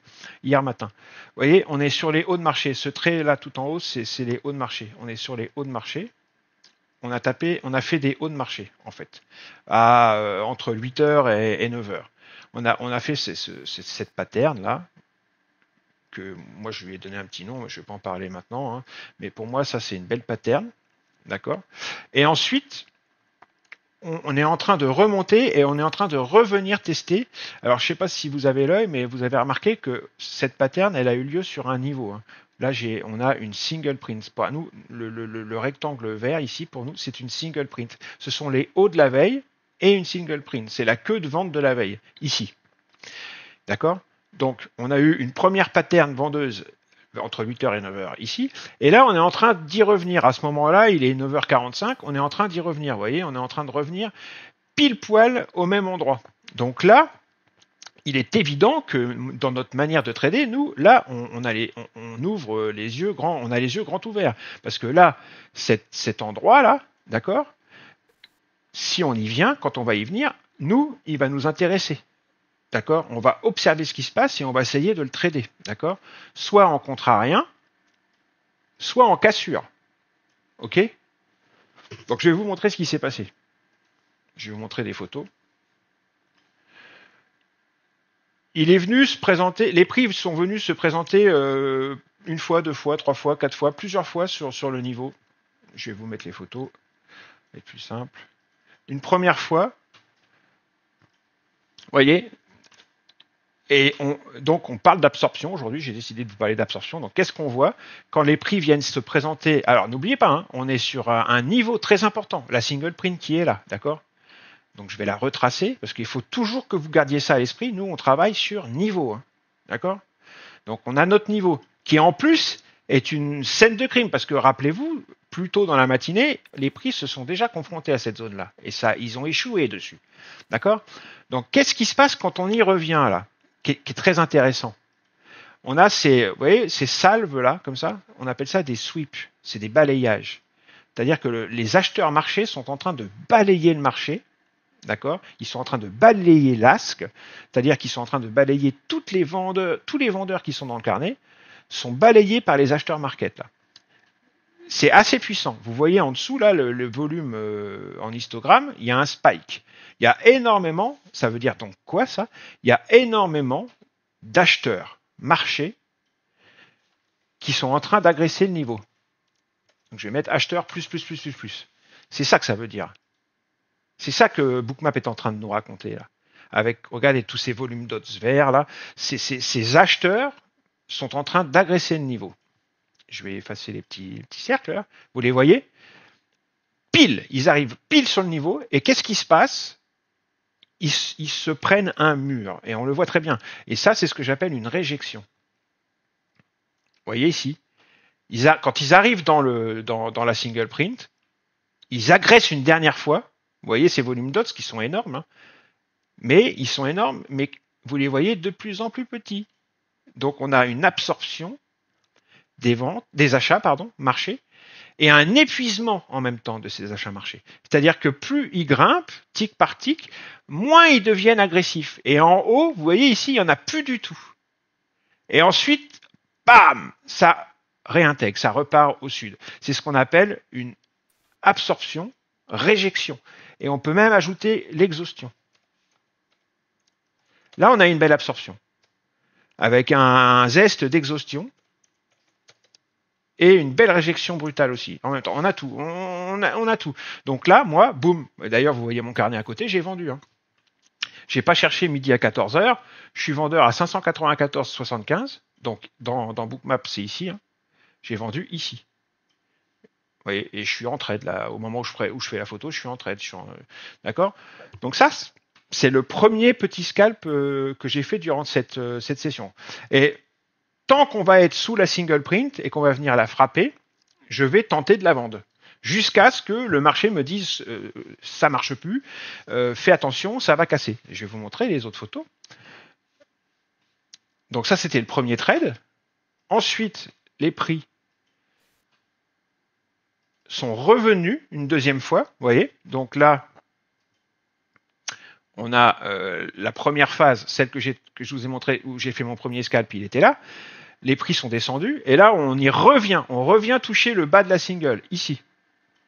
matin. Vous voyez, on est sur les hauts de marché. Ce trait là tout en haut, c'est les hauts de marché. On est sur les hauts de marché. on a fait des hauts de marché, en fait, entre 8h et 9h. On a fait cette pattern-là, que moi je lui ai donné un petit nom, je ne vais pas en parler maintenant, hein, mais pour moi, ça c'est une belle pattern, d'accord? Et ensuite, on est en train de remonter et on est en train de revenir tester. Alors, je ne sais pas si vous avez l'œil, mais vous avez remarqué que cette pattern, elle a eu lieu sur un niveau, hein. Là, on a une single print. Pour nous, le rectangle vert ici, pour nous, c'est une single print. Ce sont les hauts de la veille et une single print. C'est la queue de vente de la veille, ici. D'accord? Donc, on a eu une première pattern vendeuse entre 8h et 9h ici. Et là, on est en train d'y revenir. À ce moment-là, il est 9h45. On est en train d'y revenir. Vous voyez, on est en train de revenir pile poil au même endroit. Donc là, il est évident que dans notre manière de trader, nous, là, on ouvre les yeux grands, on a les yeux grands ouverts. Parce que là, cet endroit-là, d'accord, si on y vient, quand on va y venir, nous, il va nous intéresser. D'accord? On va observer ce qui se passe et on va essayer de le trader. D'accord? Soit en contrarien, soit en cassure. OK? Donc je vais vous montrer ce qui s'est passé. Je vais vous montrer des photos. Il est venu se présenter, les prix sont venus se présenter une fois, 2 fois, 3 fois, 4 fois, plusieurs fois sur le niveau. Je vais vous mettre les photos, c'est plus simple. Une première fois, vous voyez, et donc on parle d'absorption aujourd'hui, j'ai décidé de vous parler d'absorption. Donc qu'est-ce qu'on voit quand les prix viennent se présenter? Alors n'oubliez pas, hein, on est sur un niveau très important, la single print qui est là, d'accord? Donc je vais la retracer, parce qu'il faut toujours que vous gardiez ça à l'esprit. Nous, on travaille sur niveau, hein, d'accord? Donc on a notre niveau, qui en plus est une scène de crime, parce que rappelez-vous, plus tôt dans la matinée, les prix se sont déjà confrontés à cette zone-là, et ça, ils ont échoué dessus, d'accord? Donc qu'est-ce qui se passe quand on y revient, là, qui est très intéressant? On a vous voyez, ces salves-là, comme ça, on appelle ça des sweeps, c'est des balayages. C'est-à-dire que les acheteurs marchés sont en train de balayer le marché. D'accord? Ils sont en train de balayer l'asque, c'est-à-dire qu'ils sont en train de balayer tous les vendeurs qui sont dans le carnet, sont balayés par les acheteurs market. Là. C'est assez puissant. Vous voyez en dessous, là, le volume en histogramme, il y a un spike. Il y a énormément, ça veut dire donc quoi ça? Il y a énormément d'acheteurs marchés qui sont en train d'agresser le niveau. Donc je vais mettre acheteur plus. C'est ça que ça veut dire. C'est ça que Bookmap est en train de nous raconter là. Regardez tous ces volumes d'odds verts là. Ces acheteurs sont en train d'agresser le niveau. Je vais effacer les petits cercles là. Vous les voyez? Pile, ils arrivent pile sur le niveau. Et qu'est-ce qui se passe? Ils se prennent un mur. Et on le voit très bien. Et ça, c'est ce que j'appelle une réjection. Vous voyez ici? Quand ils arrivent dans la single print, ils agressent une dernière fois. Vous voyez ces volumes d'odds qui sont énormes, hein, mais ils sont énormes, mais vous les voyez de plus en plus petits. Donc on a une absorption des achats marchés, et un épuisement en même temps de ces achats marchés. C'est-à-dire que plus ils grimpent, tic par tic, moins ils deviennent agressifs. Et en haut, vous voyez ici, il n'y en a plus du tout. Et ensuite, bam, ça réintègre, ça repart au sud. C'est ce qu'on appelle une absorption, réjection. Et on peut même ajouter l'exhaustion. Là, on a une belle absorption, avec un zeste d'exhaustion et une belle réjection brutale aussi. En même temps, on a tout. On a tout. Donc là, moi, boum. D'ailleurs, vous voyez mon carnet à côté, j'ai vendu. Hein. Je n'ai pas cherché midi à 14h. Je suis vendeur à 594,75. Donc, dans Bookmap, c'est ici. Hein. J'ai vendu ici. Vous voyez, et je suis en trade là, au moment où je fais la photo, je suis en trade. D'accord? Donc ça, c'est le premier petit scalp que j'ai fait durant cette session. Et tant qu'on va être sous la single print et qu'on va venir la frapper, je vais tenter de la vendre. Jusqu'à ce que le marché me dise ça marche plus, fais attention, ça va casser. Je vais vous montrer les autres photos. Donc ça, c'était le premier trade. Ensuite, les prix sont revenus une deuxième fois, vous voyez. Donc là, on a la première phase, celle que je vous ai montré, où j'ai fait mon premier scalp, il était là. Les prix sont descendus, et là, on y revient. On revient toucher le bas de la single, ici.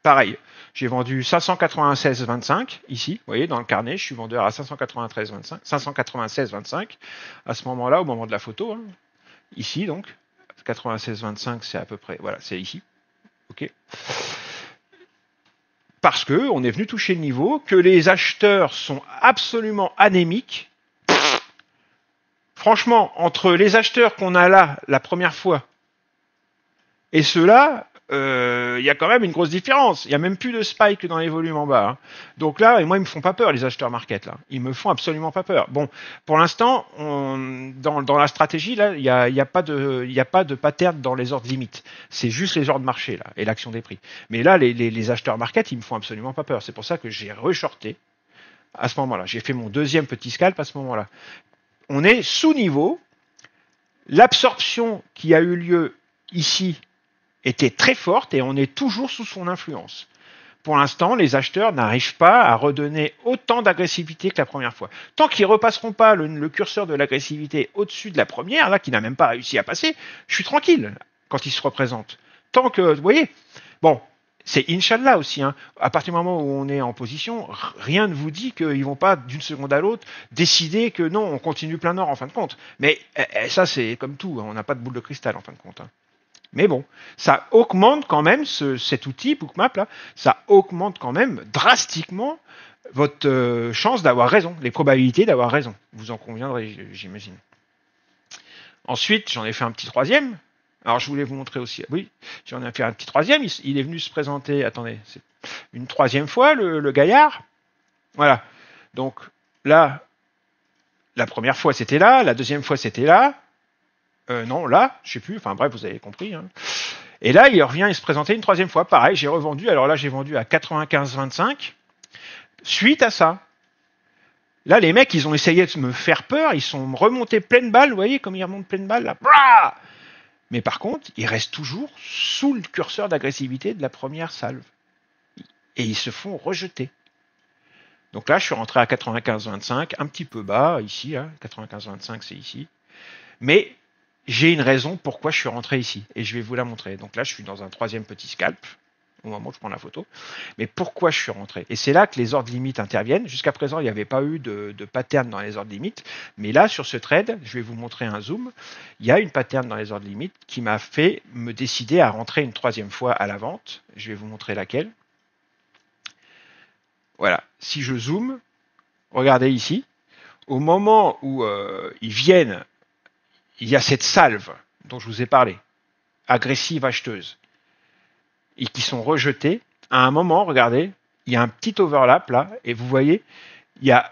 pareil. J'ai vendu 596,25 ici, vous voyez, dans le carnet, je suis vendeur à 593,25, 596,25 à ce moment-là, au moment de la photo, hein, ici donc, 96,25 c'est à peu près, voilà, c'est ici, ok. Parce que on est venu toucher le niveau, que les acheteurs sont absolument anémiques. Franchement, entre les acheteurs qu'on a là la première fois et ceux-là, y a quand même une grosse différence. Il n'y a même plus de spike dans les volumes en bas. Hein. Donc là, et moi, ils me font pas peur, les acheteurs market. Là. Ils me font absolument pas peur. Bon, pour l'instant, dans la stratégie, là, il n'y a pas de pattern dans les ordres limites. C'est juste les ordres marché là, et l'action des prix. Mais là, les acheteurs market, ils me font absolument pas peur. C'est pour ça que j'ai reshorté à ce moment-là. J'ai fait mon deuxième petit scalp à ce moment-là. On est sous niveau. L'absorption qui a eu lieu ici était très forte et on est toujours sous son influence. Pour l'instant, les acheteurs n'arrivent pas à redonner autant d'agressivité que la première fois. Tant qu'ils ne repasseront pas le curseur de l'agressivité au-dessus de la première, là, qui n'a même pas réussi à passer, je suis tranquille quand ils se représentent. Tant que, vous voyez, bon, c'est Inch'Allah aussi. Hein. À partir du moment où on est en position, rien ne vous dit qu'ils ne vont pas, d'une seconde à l'autre, décider que non, on continue plein nord en fin de compte. Mais ça, c'est comme tout, on n'a pas de boule de cristal en fin de compte. Hein. Mais bon, ça augmente quand même, cet outil Bookmap, là, ça augmente quand même drastiquement votre chance d'avoir raison, les probabilités d'avoir raison. Vous en conviendrez, j'imagine. Ensuite, j'en ai fait un petit troisième. Alors, je voulais vous montrer aussi. Oui, j'en ai fait un petit troisième. Il est venu se présenter, attendez, c'est une troisième fois, le gaillard. Voilà. Donc, là, la première fois, c'était là. La deuxième fois, c'était là. Non, là, je sais plus, enfin bref, vous avez compris. Hein. Et là, il revient, il se présentait une troisième fois. Pareil, j'ai revendu. Alors là, j'ai vendu à 95,25. Suite à ça, là, les mecs, ils ont essayé de me faire peur. Ils sont remontés pleine balle. Vous voyez comme ils remontent pleine balle là. Blah. Mais par contre, ils restent toujours sous le curseur d'agressivité de la première salve. Et ils se font rejeter. Donc là, je suis rentré à 95,25, un petit peu bas ici. Hein, 95,25, c'est ici. Mais j'ai une raison pourquoi je suis rentré ici et je vais vous la montrer. Donc là, je suis dans un troisième petit scalp au moment où je prends la photo. Mais pourquoi je suis rentré? Et c'est là que les ordres limites interviennent. Jusqu'à présent, il n'y avait pas eu de pattern dans les ordres limites. Mais là, sur ce trade, je vais vous montrer un zoom. Il y a une pattern dans les ordres limites qui m'a fait me décider à rentrer une troisième fois à la vente. Je vais vous montrer laquelle. Voilà. Si je zoome, regardez ici. Au moment où ils viennent, il y a cette salve dont je vous ai parlé, agressive acheteuse, et qui sont rejetées. À un moment, regardez, il y a un petit overlap là, et vous voyez, il y a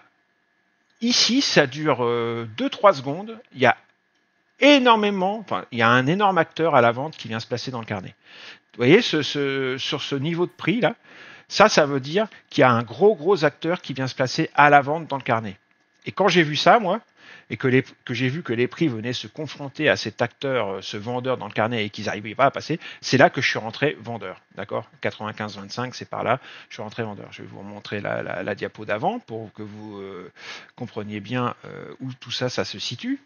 ici, ça dure 2-3 secondes, il y a énormément, enfin, il y a un énorme acteur à la vente qui vient se placer dans le carnet. Vous voyez, sur ce niveau de prix là, ça veut dire qu'il y a un gros acteur qui vient se placer à la vente dans le carnet. Et quand j'ai vu ça, moi, et que j'ai vu que les prix venaient se confronter à cet acteur, ce vendeur dans le carnet et qu'ils n'arrivaient pas à passer, c'est là que je suis rentré vendeur. D'accord? 95,25, c'est par là, je suis rentré vendeur. Je vais vous remontrer la diapo d'avant pour que vous compreniez bien où tout ça se situe.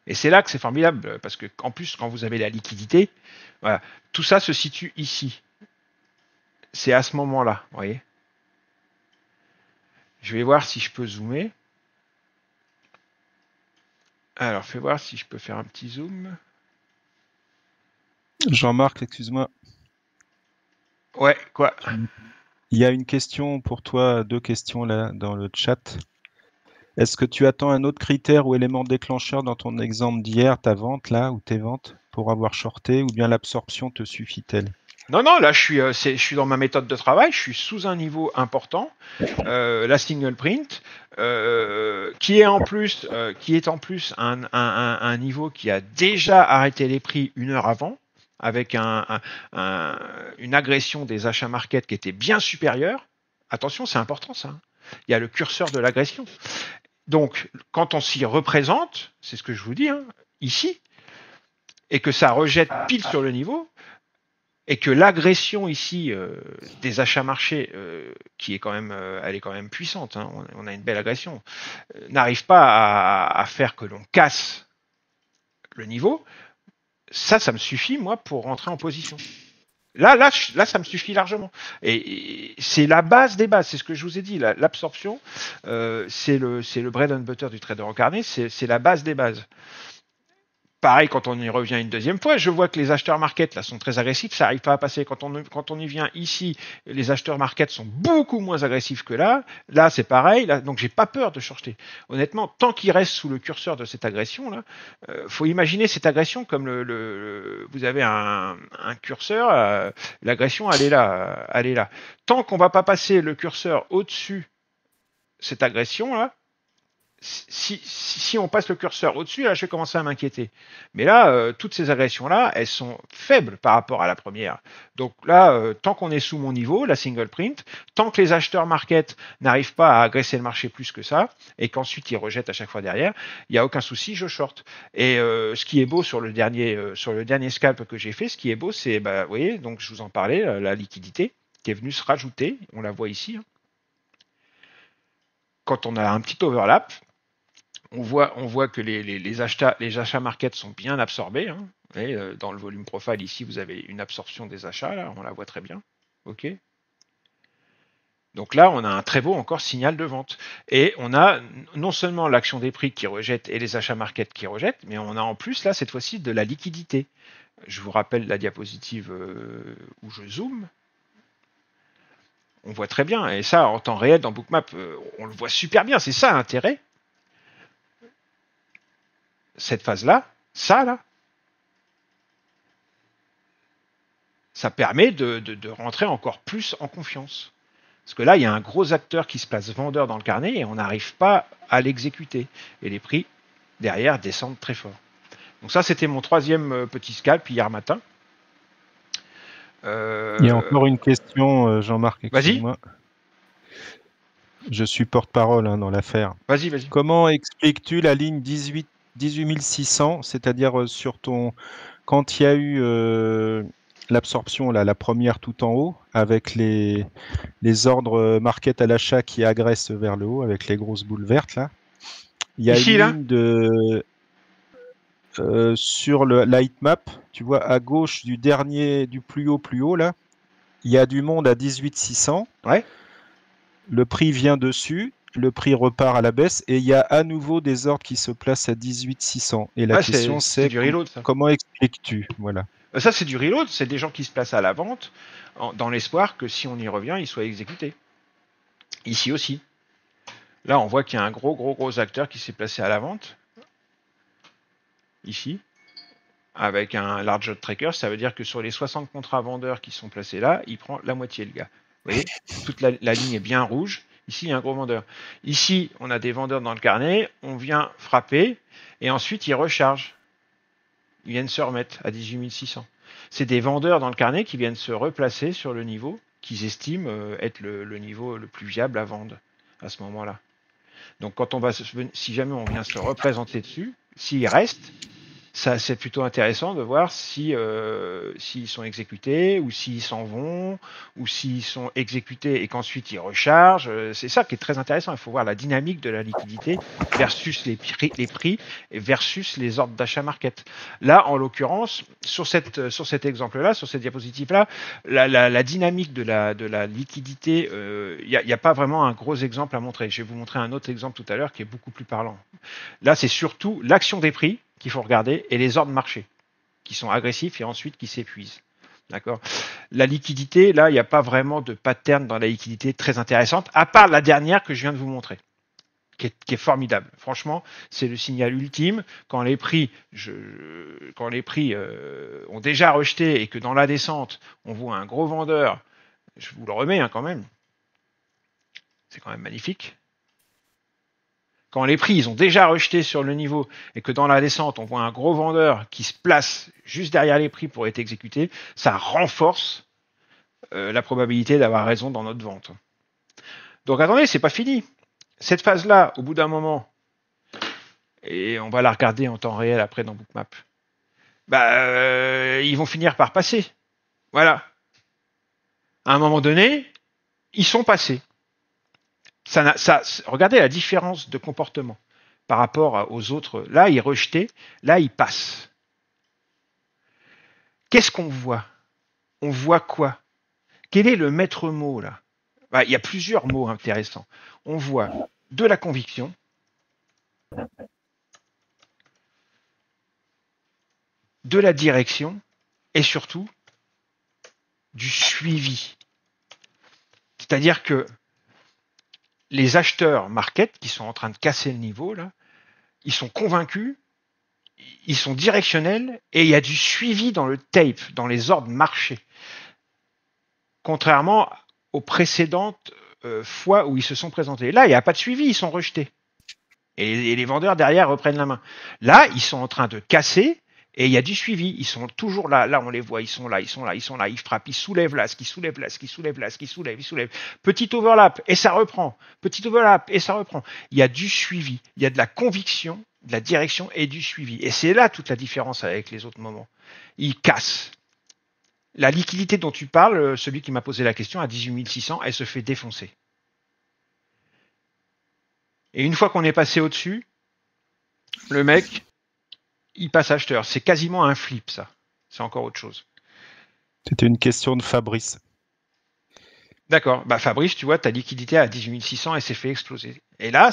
Et c'est là que c'est formidable, parce que en plus, quand vous avez la liquidité, voilà, tout ça se situe ici. C'est à ce moment-là, vous voyez. Je vais voir si je peux zoomer. Alors, fais voir si je peux faire un petit zoom. Jean-Marc, excuse-moi. Ouais, quoi? Il y a une question pour toi, 2 questions là dans le chat. Est-ce que tu attends un autre critère ou élément déclencheur dans ton exemple d'hier, ta vente là, ou tes ventes, pour avoir shorté, ou bien l'absorption te suffit-elle? Non, là, je suis dans ma méthode de travail, je suis sous un niveau important, la single print, qui est en plus un niveau qui a déjà arrêté les prix 1 heure avant, avec une agression des achats market qui était bien supérieure. Attention, c'est important ça. Hein. Il y a le curseur de l'agression. Donc, quand on s'y représente, c'est ce que je vous dis, hein, ici, et que ça rejette pile sur le niveau, et que l'agression ici des achats marchés, qui est quand même, elle est quand même puissante, hein, on a une belle agression, n'arrive pas à faire que l'on casse le niveau, ça me suffit moi pour rentrer en position. Là, ça me suffit largement. Et c'est la base des bases. C'est ce que je vous ai dit. L'absorption, c'est le bread and butter du trader incarné. C'est la base des bases. Pareil, quand on y revient une deuxième fois, je vois que les acheteurs market là sont très agressifs, ça n'arrive pas à passer. Quand on y vient ici, les acheteurs market sont beaucoup moins agressifs que là. Là, c'est pareil. Là, donc, j'ai pas peur de shorter. Honnêtement, tant qu'il reste sous le curseur de cette agression là, faut imaginer cette agression comme vous avez un curseur. L'agression, elle est là, elle est là. Tant qu'on va pas passer le curseur au-dessus cette agression là. Si on passe le curseur au-dessus, là, je vais commencer à m'inquiéter. Mais là, toutes ces agressions-là, elles sont faibles par rapport à la première. Donc là, tant qu'on est sous mon niveau, la single print, tant que les acheteurs market n'arrivent pas à agresser le marché plus que ça, et qu'ensuite ils rejettent à chaque fois derrière, il n'y a aucun souci, je short. Et ce qui est beau sur le dernier scalp que j'ai fait, ce qui est beau, c'est, vous voyez, donc je vous en parlais, la liquidité qui est venue se rajouter, on la voit ici. Quand on a un petit overlap, on voit que les achats market sont bien absorbés. Hein. Et, dans le volume profile ici, vous avez une absorption des achats, là, on la voit très bien. OK. Donc là, on a un très beau encore signal de vente. Et on a non seulement l'action des prix qui rejette et les achats market qui rejettent, mais on a en plus, là, cette fois-ci, de la liquidité. Je vous rappelle la diapositive où je zoome. On voit très bien. Et ça, en temps réel, dans Bookmap, on le voit super bien. C'est ça l'intérêt. Cette phase-là, ça permet de rentrer encore plus en confiance. Parce que là, il y a un gros acteur qui se place vendeur dans le carnet et on n'arrive pas à l'exécuter. Et les prix, derrière, descendent très fort. Donc ça, c'était mon troisième petit scalp hier matin. Il y a encore une question, Jean-Marc, excuse-moi. Je suis porte-parole dans l'affaire. Vas-y. Comment expliques-tu la ligne 18 600, c'est-à-dire quand il y a eu l'absorption, la première tout en haut, avec les ordres market à l'achat qui agressent vers le haut, avec les grosses boules vertes, là. Il y a ici, une ligne sur la heatmap, tu vois, à gauche du plus haut, là, il y a du monde à 18 600. Ouais. Le prix vient dessus. Le prix repart à la baisse et il y a à nouveau des ordres qui se placent à 18 600. Et la question c'est comment expliques-tu? Voilà. Ça c'est du reload, c'est des gens qui se placent à la vente dans l'espoir que si on y revient, ils soient exécutés. Ici aussi. Là on voit qu'il y a un gros acteur qui s'est placé à la vente. Ici. Avec un large lot tracker, ça veut dire que sur les 60 contrats vendeurs qui sont placés là, il prend la moitié le gars. Vous voyez, toute la ligne est bien rouge. Ici, il y a un gros vendeur. Ici, on a des vendeurs dans le carnet. On vient frapper et ensuite, ils rechargent. Ils viennent se remettre à 18 600. C'est des vendeurs dans le carnet qui viennent se replacer sur le niveau qu'ils estiment être le niveau le plus viable à vendre à ce moment-là. Donc, si jamais on vient se représenter dessus, s'ils restent, ça, c'est plutôt intéressant de voir s'ils sont exécutés ou s'ils s'en vont ou s'ils sont exécutés et qu'ensuite ils rechargent. C'est ça qui est très intéressant. Il faut voir la dynamique de la liquidité versus les prix et versus les ordres d'achat market. Là, en l'occurrence, sur cet exemple-là, sur cette diapositive-là, la dynamique de la liquidité, il n'y a pas vraiment un gros exemple à montrer. Je vais vous montrer un autre exemple tout à l'heure qui est beaucoup plus parlant. Là, c'est surtout l'action des prix qu'il faut regarder, et les ordres marché, qui sont agressifs et ensuite qui s'épuisent. D'accord. La liquidité, là, il n'y a pas vraiment de pattern dans la liquidité très intéressante, à part la dernière que je viens de vous montrer, qui est formidable. Franchement, c'est le signal ultime. Quand les prix ont déjà rejeté et que dans la descente, on voit un gros vendeur, je vous le remets quand même, c'est quand même magnifique. Quand les prix ils ont déjà rejeté sur le niveau et que dans la descente, on voit un gros vendeur qui se place juste derrière les prix pour être exécuté, ça renforce la probabilité d'avoir raison dans notre vente. Donc attendez, c'est pas fini. Cette phase-là, au bout d'un moment, et on va la regarder en temps réel après dans Bookmap, ils vont finir par passer. Voilà. À un moment donné, ils sont passés. Regardez la différence de comportement par rapport aux autres. Là, ils rejetaient, là, ils passent. Qu'est-ce qu'on voit? on voit quoi? Quel est le maître mot là? Bah, il y a plusieurs mots intéressants. On voit de la conviction, de la direction et surtout du suivi. C'est-à-dire que les acheteurs market qui sont en train de casser le niveau, là, ils sont convaincus, ils sont directionnels et il y a du suivi dans le tape, dans les ordres marchés. Contrairement aux précédentes fois où ils se sont présentés. Là, il n'y a pas de suivi, ils sont rejetés. Et les vendeurs derrière reprennent la main. Là, ils sont en train de casser et il y a du suivi. Ils sont toujours là. Là, on les voit, ils sont là. Ils frappent, ils soulèvent là, ce qui soulève là, ce qui soulève là, ce qui soulève, ils soulèvent. Petit overlap et ça reprend. Petit overlap et ça reprend. Il y a du suivi. Il y a de la conviction, de la direction et du suivi. Et c'est là toute la différence avec les autres moments. Ils cassent. La liquidité dont tu parles, celui qui m'a posé la question, à 18 600, elle se fait défoncer. Et une fois qu'on est passé au-dessus, le mec, il passe acheteur. C'est quasiment un flip, ça. C'est encore autre chose. C'était une question de Fabrice. D'accord. Bah Fabrice, tu vois, ta liquidité à 18 600, elle s'est fait exploser. Et là,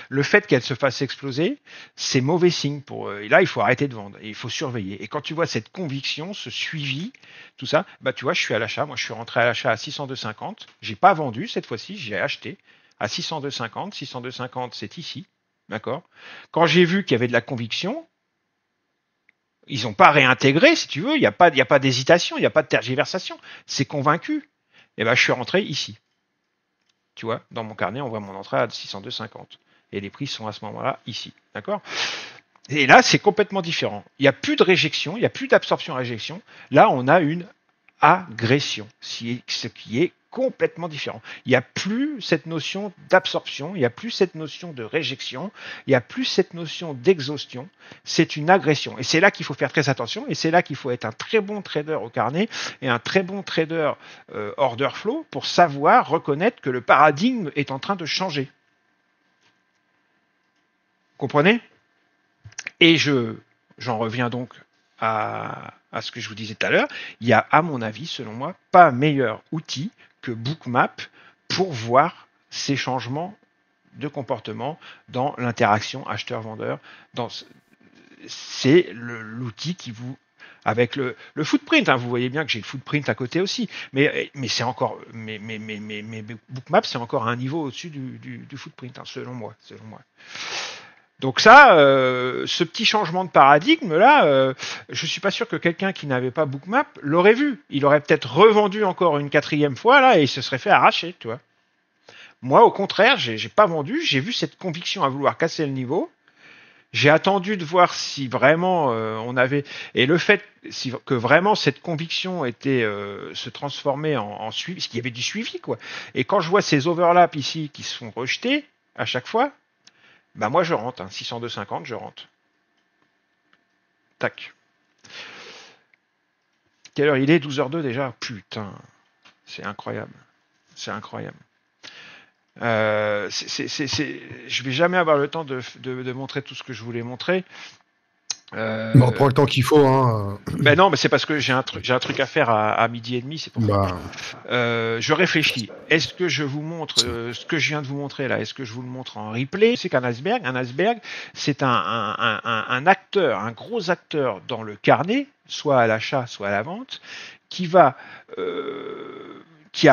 le fait qu'elle se fasse exploser, c'est mauvais signe pour eux. Et là, il faut arrêter de vendre. Et il faut surveiller. Et quand tu vois cette conviction, ce suivi, tout ça, bah tu vois, je suis à l'achat. Moi, je suis rentré à l'achat à 602,50. J'ai pas vendu cette fois-ci, j'ai acheté à 602,50. 602,50, c'est ici. D'accord. Quand j'ai vu qu'il y avait de la conviction, ils n'ont pas réintégré, si tu veux. Il n'y a pas d'hésitation, il n'y a pas de tergiversation. C'est convaincu. Et ben, je suis rentré ici. Tu vois, dans mon carnet, on voit mon entrée à 602,50. Et les prix sont à ce moment-là ici. D'accord? Et là, c'est complètement différent. Il n'y a plus de réjection, il n'y a plus d'absorption-réjection. Là, on a une agression, ce qui est complètement différent. Il n'y a plus cette notion d'absorption, il n'y a plus cette notion de réjection, il n'y a plus cette notion d'exhaustion, c'est une agression. Et c'est là qu'il faut faire très attention, et c'est là qu'il faut être un très bon trader au carnet et un très bon trader order flow pour savoir reconnaître que le paradigme est en train de changer. Comprenez? Et j'en reviens donc à ce que je vous disais tout à l'heure, il y a, à mon avis, selon moi, pas meilleur outil que Bookmap pour voir ces changements de comportement dans l'interaction acheteur-vendeur. C'est l'outil qui vous... Avec le footprint, hein, vous voyez bien que j'ai le footprint à côté aussi, mais c'est encore, mais Bookmap, c'est encore un niveau au-dessus du footprint, hein, selon moi. Donc ça, ce petit changement de paradigme là, je suis pas sûr que quelqu'un qui n'avait pas Bookmap l'aurait vu. Il aurait peut-être revendu encore une 4e fois là et il se serait fait arracher, tu vois. Moi, au contraire, j'ai pas vendu. J'ai vu cette conviction à vouloir casser le niveau. J'ai attendu de voir si vraiment on avait et le fait que vraiment cette conviction était se transformer en suivi, parce qu'il y avait du suivi quoi. Et quand je vois ces overlaps ici qui se font rejeter à chaque fois. Bah moi je rentre, hein, 602,50, je rentre. Tac. Quelle heure il est? 12h02 déjà? Putain, c'est incroyable. C'est incroyable. Je vais jamais avoir le temps de montrer tout ce que je voulais montrer. On prend le temps qu'il faut. Hein. Ben non, mais c'est parce que j'ai un truc à faire à 12h30, c'est pour ça. Je réfléchis. Est-ce que je vous montre ce que je viens de vous montrer là? Est-ce que je vous le montre en replay? C'est qu'un iceberg, c'est un acteur, un gros acteur dans le carnet, soit à l'achat, soit à la vente, qui a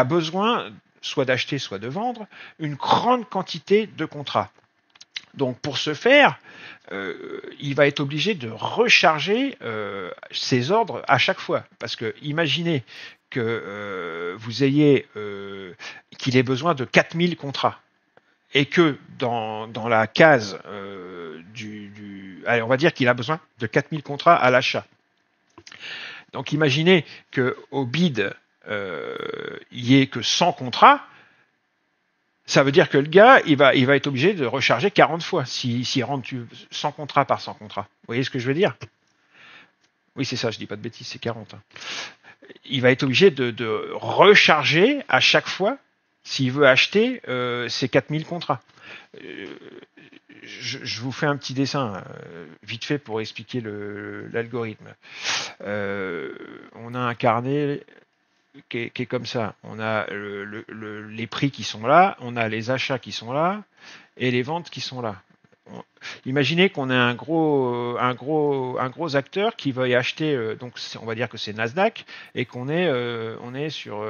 besoin soit d'acheter, soit de vendre une grande quantité de contrats. Donc pour ce faire, il va être obligé de recharger ses ordres à chaque fois. Parce que imaginez que vous ayez qu'il ait besoin de 4000 contrats. Et que dans la case allez, on va dire qu'il a besoin de 4000 contrats à l'achat. Donc imaginez qu'au bid, il n'y ait que 100 contrats. Ça veut dire que le gars, il va être obligé de recharger 40 fois s'il rentre 100 contrats par 100 contrats. Vous voyez ce que je veux dire? Oui, c'est ça, je dis pas de bêtises, c'est 40. Hein. Il va être obligé de recharger à chaque fois s'il veut acheter ces 4000 contrats. Je vous fais un petit dessin, vite fait, pour expliquer l'algorithme. On a un carnet, qui est comme ça. On a les prix qui sont là, on a les achats qui sont là, et les ventes qui sont là. Imaginez qu'on ait un gros acteur qui veuille acheter, donc on va dire que c'est Nasdaq, et on est sur,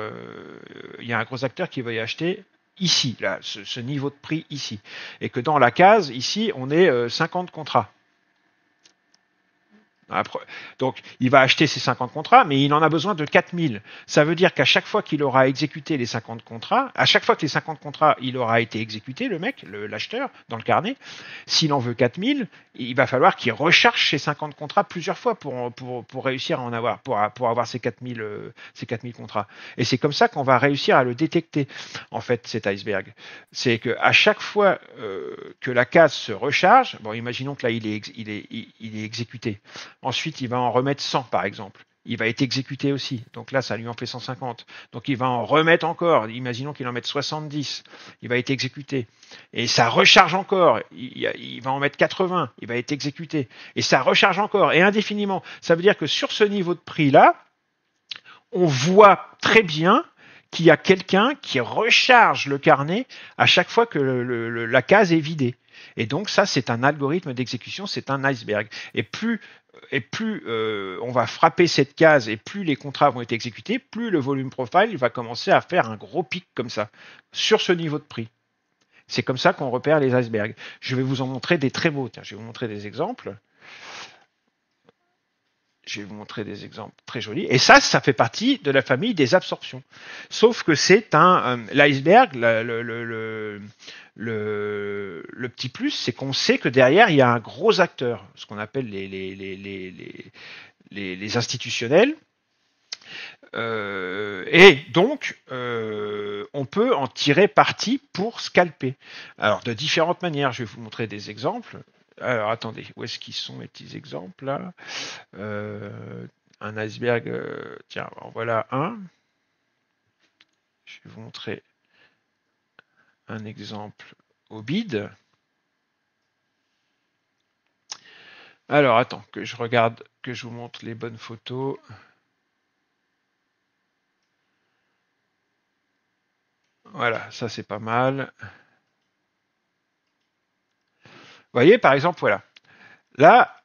il y a un gros acteur qui veuille acheter ici, là, ce niveau de prix ici, et que dans la case ici, on est 50 contrats. Donc, il va acheter ces 50 contrats, mais il en a besoin de 4000. Ça veut dire qu'à chaque fois qu'il aura exécuté les 50 contrats, à chaque fois que les 50 contrats, il aura été exécuté, le mec, l'acheteur, dans le carnet, s'il en veut 4000, il va falloir qu'il recharge ces 50 contrats plusieurs fois pour réussir à en avoir, pour avoir ces 4000 contrats. Et c'est comme ça qu'on va réussir à le détecter, en fait, cet iceberg. C'est qu'à chaque fois que la case se recharge, bon, imaginons que là, il est exécuté. Ensuite, il va en remettre 100, par exemple. Il va être exécuté aussi. Donc là, ça lui en fait 150. Donc il va en remettre encore. Imaginons qu'il en mette 70. Il va être exécuté. Et ça recharge encore. Il va en mettre 80. Il va être exécuté. Et ça recharge encore. Et indéfiniment. Ça veut dire que sur ce niveau de prix-là, on voit très bien qu'il y a quelqu'un qui recharge le carnet à chaque fois que la case est vidée. Et donc ça, c'est un algorithme d'exécution, c'est un iceberg. Et plus on va frapper cette case et plus les contrats vont être exécutés, plus le volume profile va commencer à faire un gros pic comme ça, sur ce niveau de prix. C'est comme ça qu'on repère les icebergs. Je vais vous en montrer des très beaux. Tiens, je vais vous montrer des exemples. Je vais vous montrer des exemples très jolis. Et ça fait partie de la famille des absorptions. Sauf que c'est l'iceberg, le petit plus, c'est qu'on sait que derrière, il y a un gros acteur, ce qu'on appelle les institutionnels. Et donc, on peut en tirer parti pour scalper. Alors, de différentes manières, je vais vous montrer des exemples. Alors, attendez, où est-ce qu'ils sont mes petits exemples là? Un iceberg, tiens, en voilà un. Je vais vous montrer un exemple au bid. Alors, attends, que je regarde, que je vous montre les bonnes photos. Voilà, ça c'est pas mal. Vous voyez, par exemple, voilà. Là,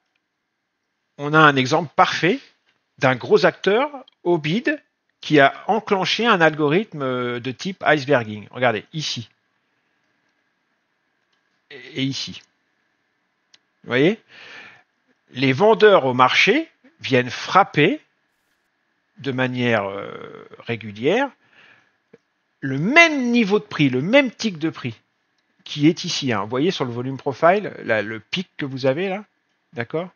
on a un exemple parfait d'un gros acteur au bid qui a enclenché un algorithme de type iceberging. Regardez, ici. Et ici. Vous voyez? Les vendeurs au marché viennent frapper de manière régulière le même niveau de prix, le même tic de prix qui est ici. Hein. Vous voyez sur le volume profile, là, le pic que vous avez là, d'accord?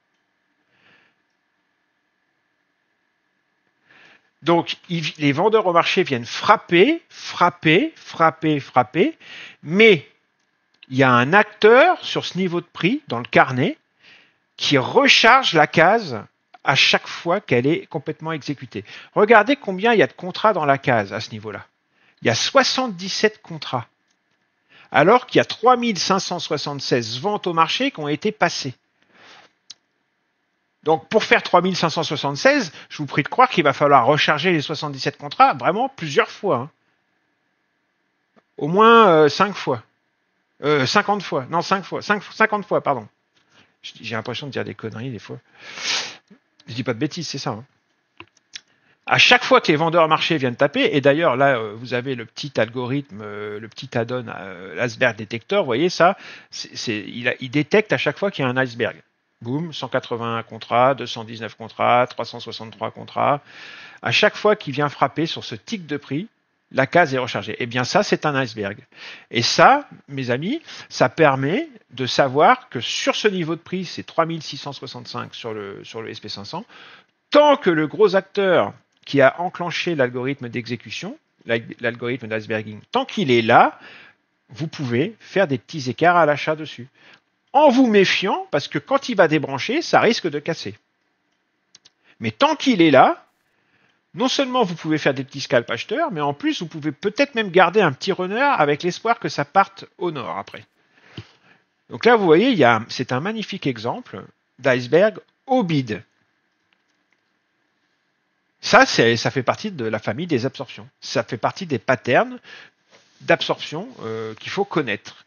Donc, les vendeurs au marché viennent frapper, mais il y a un acteur sur ce niveau de prix, dans le carnet, qui recharge la case à chaque fois qu'elle est complètement exécutée. Regardez combien il y a de contrats dans la case à ce niveau-là. Il y a 77 contrats, alors qu'il y a 3576 ventes au marché qui ont été passées. Donc, pour faire 3576, je vous prie de croire qu'il va falloir recharger les 77 contrats vraiment plusieurs fois. Hein. Au moins 5 fois. 50 fois. Non, 5 fois. 50 fois, pardon. J'ai l'impression de dire des conneries des fois. Je dis pas de bêtises, c'est ça. Hein. À chaque fois que les vendeurs marché viennent taper, et d'ailleurs là vous avez le petit algorithme, le petit add-on l'iceberg détecteur, vous voyez ça, il détecte à chaque fois qu'il y a un iceberg. Boum, 181 contrats, 219 contrats, 363 contrats. À chaque fois qu'il vient frapper sur ce tic de prix, la case est rechargée. Eh bien ça, c'est un iceberg. Et ça, mes amis, ça permet de savoir que sur ce niveau de prix, c'est 3665 sur le SP500, tant que le gros acteur qui a enclenché l'algorithme d'exécution, l'algorithme d'iceberging, tant qu'il est là, vous pouvez faire des petits écarts à l'achat dessus. En vous méfiant, parce que quand il va débrancher, ça risque de casser. Mais tant qu'il est là, non seulement vous pouvez faire des petits scalps acheteurs, mais en plus, vous pouvez peut-être même garder un petit runner avec l'espoir que ça parte au nord après. Donc là, vous voyez, c'est un magnifique exemple d'iceberg au bid. Ça fait partie de la famille des absorptions. Ça fait partie des patterns d'absorption qu'il faut connaître.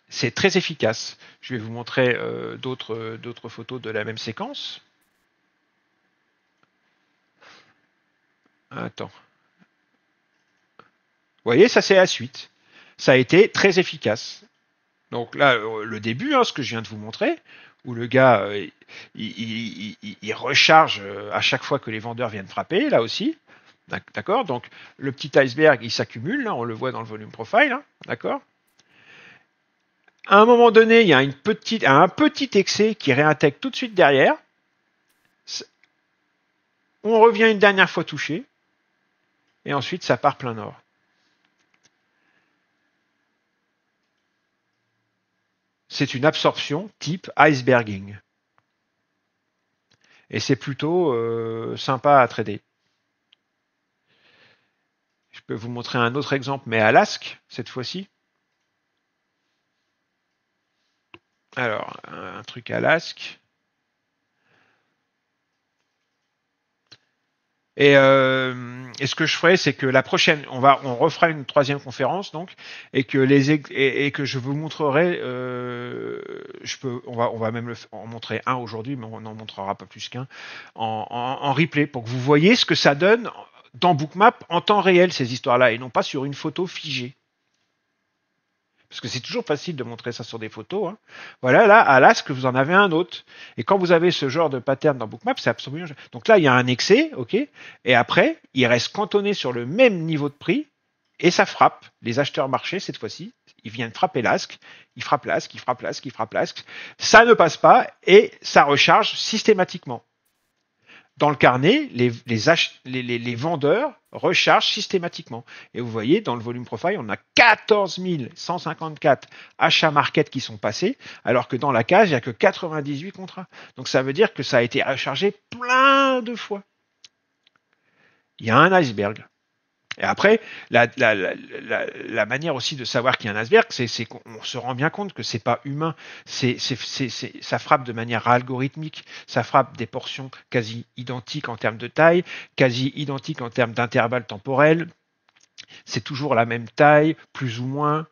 C'est très efficace. Je vais vous montrer d'autres photos de la même séquence. Attends. Vous voyez, ça c'est la suite. Ça a été très efficace. Donc là, le début, ce que je viens de vous montrer, où le gars, il recharge à chaque fois que les vendeurs viennent frapper, là aussi. D'accord. Donc le petit iceberg, il s'accumule, là, on le voit dans le volume profile, hein, d'accord. À un moment donné, il y a un petit excès qui réintègre tout de suite derrière. On revient une dernière fois touché, et ensuite ça part plein nord. C'est une absorption type iceberging. Et c'est plutôt sympa à trader. Je peux vous montrer un autre exemple, mais à l'ASK, cette fois-ci. Alors, un truc à l'ASK. Et ce que je ferai, c'est que la prochaine, on refera une troisième conférence, donc, et que je vous montrerai, on va même en montrer un aujourd'hui, mais on n'en montrera pas plus qu'un, en replay, pour que vous voyez ce que ça donne dans Bookmap en temps réel, ces histoires-là, et non pas sur une photo figée. Parce que c'est toujours facile de montrer ça sur des photos. Hein. Voilà, là, à l'ASK, vous en avez un autre. Et quand vous avez ce genre de pattern dans Bookmap, c'est absolument... Donc là, il y a un excès, ok. Et après, il reste cantonné sur le même niveau de prix, et ça frappe. Les acheteurs marchés, cette fois-ci, ils viennent frapper l'ASK, ils frappent l'ASK, ils frappent l'ASK, ils frappent l'ASK. Ça ne passe pas, et ça recharge systématiquement. Dans le carnet, les vendeurs rechargent systématiquement. Et vous voyez, dans le volume profile, on a 14 154 achats market qui sont passés, alors que dans la case, il n'y a que 98 contrats. Donc ça veut dire que ça a été rechargé plein de fois. Il y a un iceberg. Et après, la manière aussi de savoir qu'il y a un iceberg, c'est qu'on se rend bien compte que c'est pas humain. Ça frappe de manière algorithmique. Ça frappe des portions quasi identiques en termes de taille, quasi identiques en termes d'intervalle temporel. C'est toujours la même taille, plus ou moins,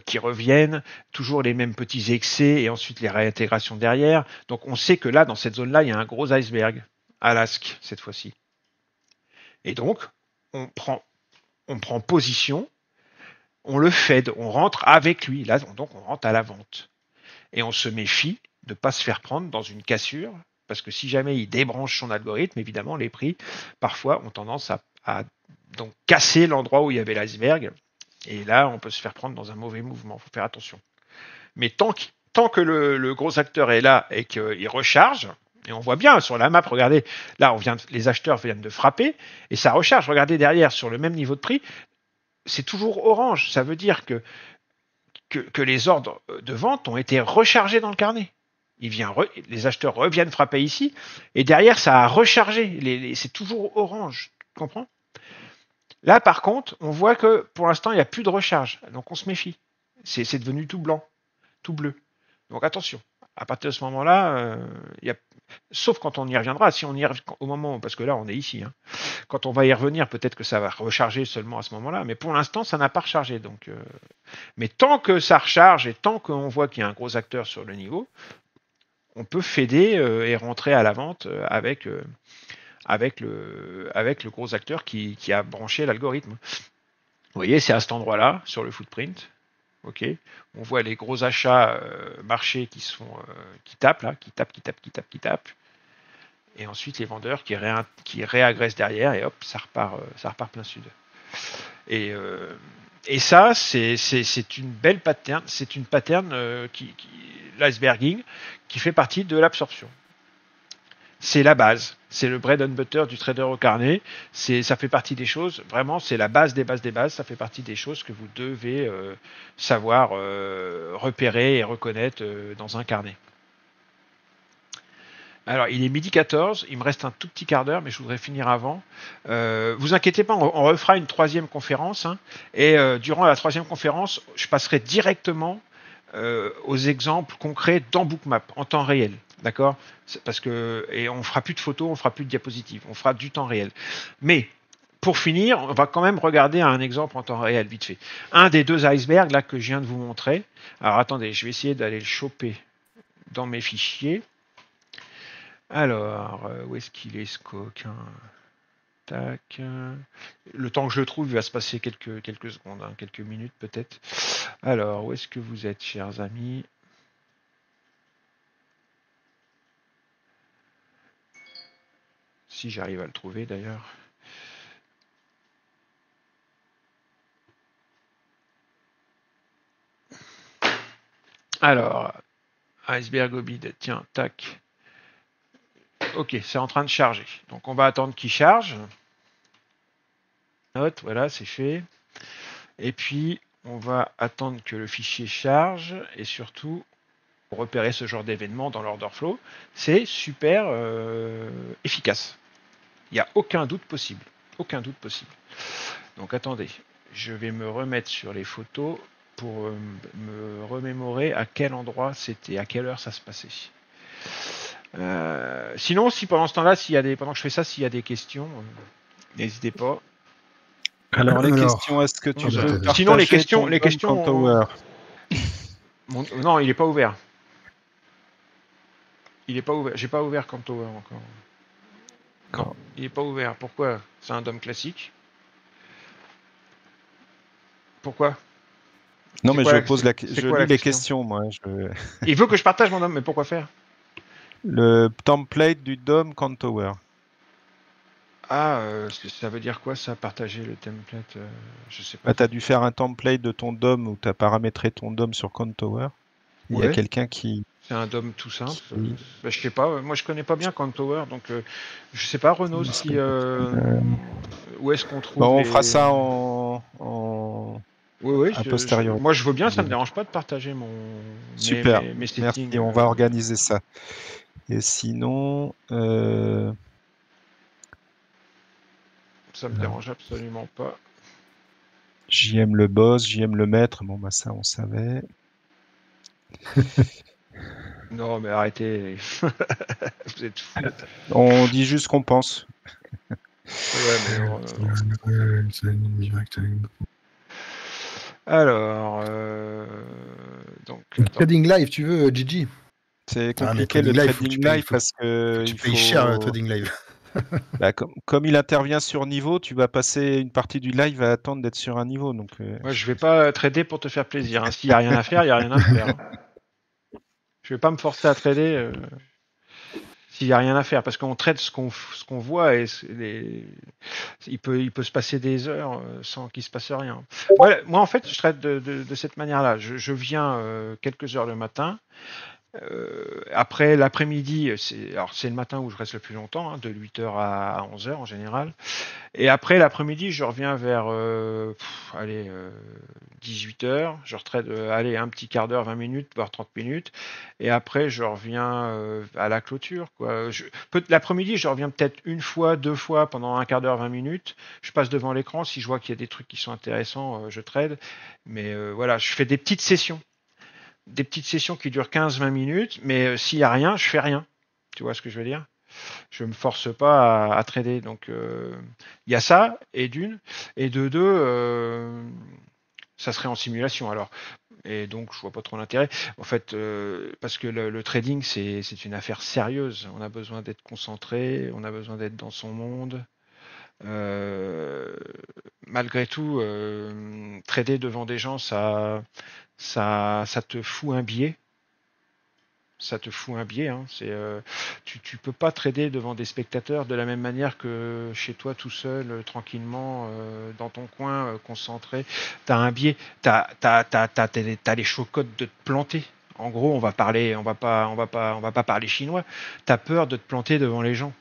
qui reviennent, toujours les mêmes petits excès et ensuite les réintégrations derrière. Donc on sait que là, dans cette zone-là, il y a un gros iceberg, à l'ASK cette fois-ci. Et donc, on prend position, on le fade, on rentre avec lui. Là, donc, on rentre à la vente. Et on se méfie de ne pas se faire prendre dans une cassure, parce que si jamais il débranche son algorithme, évidemment, les prix, parfois, ont tendance à donc casser l'endroit où il y avait l'iceberg. Et là, on peut se faire prendre dans un mauvais mouvement. Il faut faire attention. Mais tant que le gros acteur est là et qu'il recharge, et on voit bien sur la map, regardez, là, les acheteurs viennent de frapper, et ça recharge. Regardez derrière, sur le même niveau de prix, c'est toujours orange. Ça veut dire que les ordres de vente ont été rechargés dans le carnet. Les acheteurs reviennent frapper ici, et derrière, ça a rechargé. C'est toujours orange. Tu comprends? Là, par contre, on voit que pour l'instant, il n'y a plus de recharge. Donc, on se méfie. C'est devenu tout blanc, tout bleu. Donc, attention. À partir de ce moment-là, sauf quand on y reviendra, si on y revient au moment, parce que là on est ici, hein. Quand on va y revenir, peut-être que ça va recharger seulement à ce moment-là, mais pour l'instant ça n'a pas rechargé. Donc, mais tant que ça recharge et tant qu'on voit qu'il y a un gros acteur sur le niveau, on peut fader et rentrer à la vente avec le gros acteur qui a branché l'algorithme. Vous voyez, c'est à cet endroit-là, sur le footprint. Okay. On voit les gros achats marchés qui tapent là, qui tapent, et ensuite les vendeurs qui réagressent derrière et hop, ça repart plein sud. Et ça, c'est une belle pattern, c'est une pattern l'iceberging qui fait partie de l'absorption. C'est la base, c'est le bread and butter du trader au carnet. Ça fait partie des choses, vraiment, c'est la base des bases. Ça fait partie des choses que vous devez savoir repérer et reconnaître dans un carnet. Alors, il est 12h14, il me reste un tout petit quart d'heure, mais je voudrais finir avant. Vous inquiétez pas, on refera une troisième conférence, hein, et durant la troisième conférence, je passerai directement aux exemples concrets dans Bookmap, en temps réel. D'accord? Parce que, et on fera plus de photos, on fera plus de diapositives, on fera du temps réel. Mais, pour finir, on va quand même regarder un exemple en temps réel, vite fait. Un des deux icebergs, là, que je viens de vous montrer. Alors, attendez, je vais essayer d'aller le choper dans mes fichiers. Alors, où est-ce qu'il est, ce coquin? Tac. Le temps que je le trouve, il va se passer quelques secondes, hein, quelques minutes peut-être. Alors, où est-ce que vous êtes, chers amis? Si j'arrive à le trouver d'ailleurs. Alors, iceberg Obid, tiens, tac. Ok, c'est en train de charger. Donc on va attendre qu'il charge. Note, voilà, c'est fait. Et puis, on va attendre que le fichier charge et surtout repérer ce genre d'événement dans l'order flow. C'est super efficace. Il n'y a aucun doute possible. Aucun doute possible. Donc attendez, je vais me remettre sur les photos pour me remémorer à quel endroit c'était, à quelle heure ça se passait. Sinon, si pendant ce temps-là, pendant que je fais ça, s'il y a des questions, n'hésitez pas. Alors, les questions, est-ce que tu 11 peux heures. partager Sinon, les ton questions. Tower Non, il n'est pas ouvert. Il est pas ouvert. J'ai pas ouvert Tower encore. Non, il n'est pas ouvert. Pourquoi? C'est un DOM classique. Pourquoi? Non, mais je pose je lis les questions, moi. Il veut que je partage mon DOM, mais pourquoi faire? Le template du DOM Tower. Ah, ça veut dire quoi ça, partager le template? Je sais pas. Bah, tu as dû faire un template de ton DOM où tu as paramétré ton DOM sur Tower. Il y a quelqu'un qui... C'est un DOM tout simple. Bah, je sais pas. Moi, je connais pas bien Tower, donc je sais pas, Renaud, si où est-ce qu'on trouve. Bon, on fera ça en Oui, a posteriori. moi, je veux bien. Ça me dérange pas de partager Super. mes settings. Merci. On va organiser ça. Et sinon, ça me dérange absolument pas. JM le boss, JM le maître. Bon, bah ça, on savait. Non, mais arrêtez. Vous êtes fous. On dit juste ce qu'on pense. Ouais, mais alors, donc. Trading live, tu veux, Gigi? C'est compliqué le trading live parce que tu payes cher le trading live. Bah, comme il intervient sur niveau, tu vas passer une partie du live à attendre d'être sur un niveau. Donc, moi, je vais pas trader pour te faire plaisir. Hein. S'il n'y a rien à faire, il n'y a rien à faire. Hein. Je vais pas me forcer à trader s'il n'y a rien à faire, parce qu'on trade ce qu'on voit et il peut se passer des heures sans qu'il se passe rien. Moi, en fait, je trade de cette manière-là. Je viens quelques heures le matin. Après l'après-midi, c'est le matin où je reste le plus longtemps, hein, de 8h à 11h en général. Et après l'après-midi, je reviens vers 18h. Je retraite un petit quart d'heure, 20 minutes, voire 30 minutes. Et après, je reviens à la clôture. L'après-midi, je reviens peut-être une fois, deux fois pendant un quart d'heure, 20 minutes. Je passe devant l'écran. Si je vois qu'il y a des trucs qui sont intéressants, je trade. Mais voilà, je fais des petites sessions. Des petites sessions qui durent 15-20 minutes. Mais s'il n'y a rien, je fais rien. Tu vois ce que je veux dire? Je me force pas à trader. Donc il y a ça, et d'une, et de deux, ça serait en simulation alors. Et donc je vois pas trop l'intérêt. En fait, parce que le trading c'est une affaire sérieuse. On a besoin d'être concentré, on a besoin d'être dans son monde. Malgré tout, trader devant des gens, ça te fout un biais. Ça te fout un biais. Hein. Tu peux pas trader devant des spectateurs de la même manière que chez toi tout seul, tranquillement, dans ton coin, concentré. T'as un biais. T'as les chocottes de te planter. En gros, on va pas parler chinois. T'as peur de te planter devant les gens.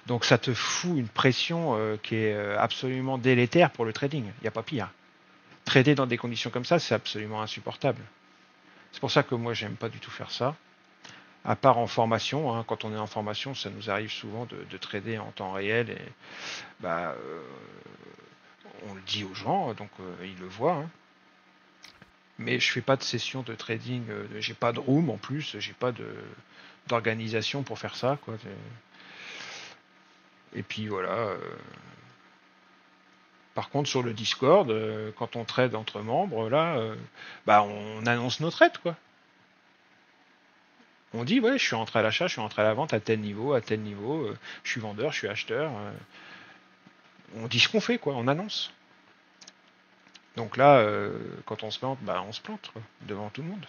Donc ça te fout une pression qui est absolument délétère pour le trading. Il n'y a pas pire. Trader dans des conditions comme ça, c'est absolument insupportable. C'est pour ça que moi, j'aime pas du tout faire ça. À part en formation, hein, quand on est en formation, ça nous arrive souvent de trader en temps réel et on le dit aux gens, donc ils le voient. Hein. Mais je fais pas de session de trading, j'ai pas de room en plus, j'ai pas de d'organisation pour faire ça, quoi. Et puis voilà. Par contre, sur le Discord, quand on trade entre membres, là, on annonce nos trades, quoi. On dit, ouais, je suis rentré à l'achat, je suis rentré à la vente à tel niveau, je suis vendeur, je suis acheteur. On dit ce qu'on fait, quoi, on annonce. Donc là, quand on se plante, on se plante, quoi, devant tout le monde.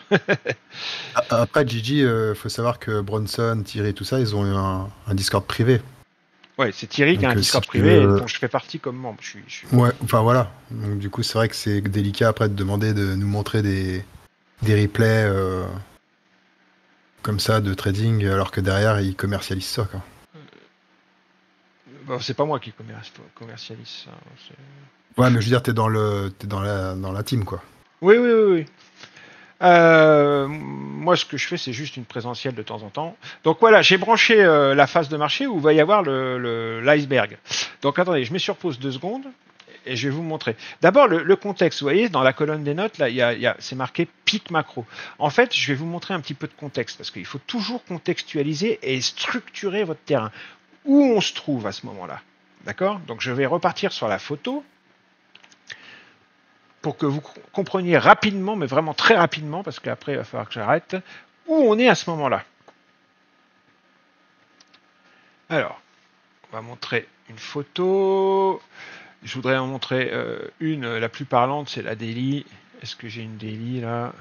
Après, Gigi, faut savoir que Bronson, Thierry, tout ça, ils ont eu un Discord privé. Ouais, c'est Thierry Donc, qui a un Discord privé dont je fais partie comme membre. Ouais, enfin voilà. Donc du coup, c'est vrai que c'est délicat après de demander de nous montrer des replays comme ça de trading, alors que derrière, ils commercialisent ça, quoi. C'est pas moi qui commercialise ça. Ouais, mais je veux dire, t'es dans la team, quoi. Oui. Moi, ce que je fais, c'est juste une présentielle de temps en temps. Donc voilà, j'ai branché la phase de marché où il va y avoir l'iceberg. Donc attendez, je mets sur pause 2 secondes et je vais vous montrer. D'abord, le contexte. Vous voyez, dans la colonne des notes, là, c'est marqué pic macro. En fait, je vais vous montrer un petit peu de contexte parce qu'il faut toujours contextualiser et structurer votre terrain. Où on se trouve à ce moment-là. D'accord ? Donc je vais repartir sur la photo pour que vous compreniez rapidement, mais vraiment très rapidement, parce qu'après il va falloir que j'arrête, où on est à ce moment-là. Alors, on va montrer une photo. Je voudrais en montrer la plus parlante, c'est la daily. Est-ce que j'ai une daily là ?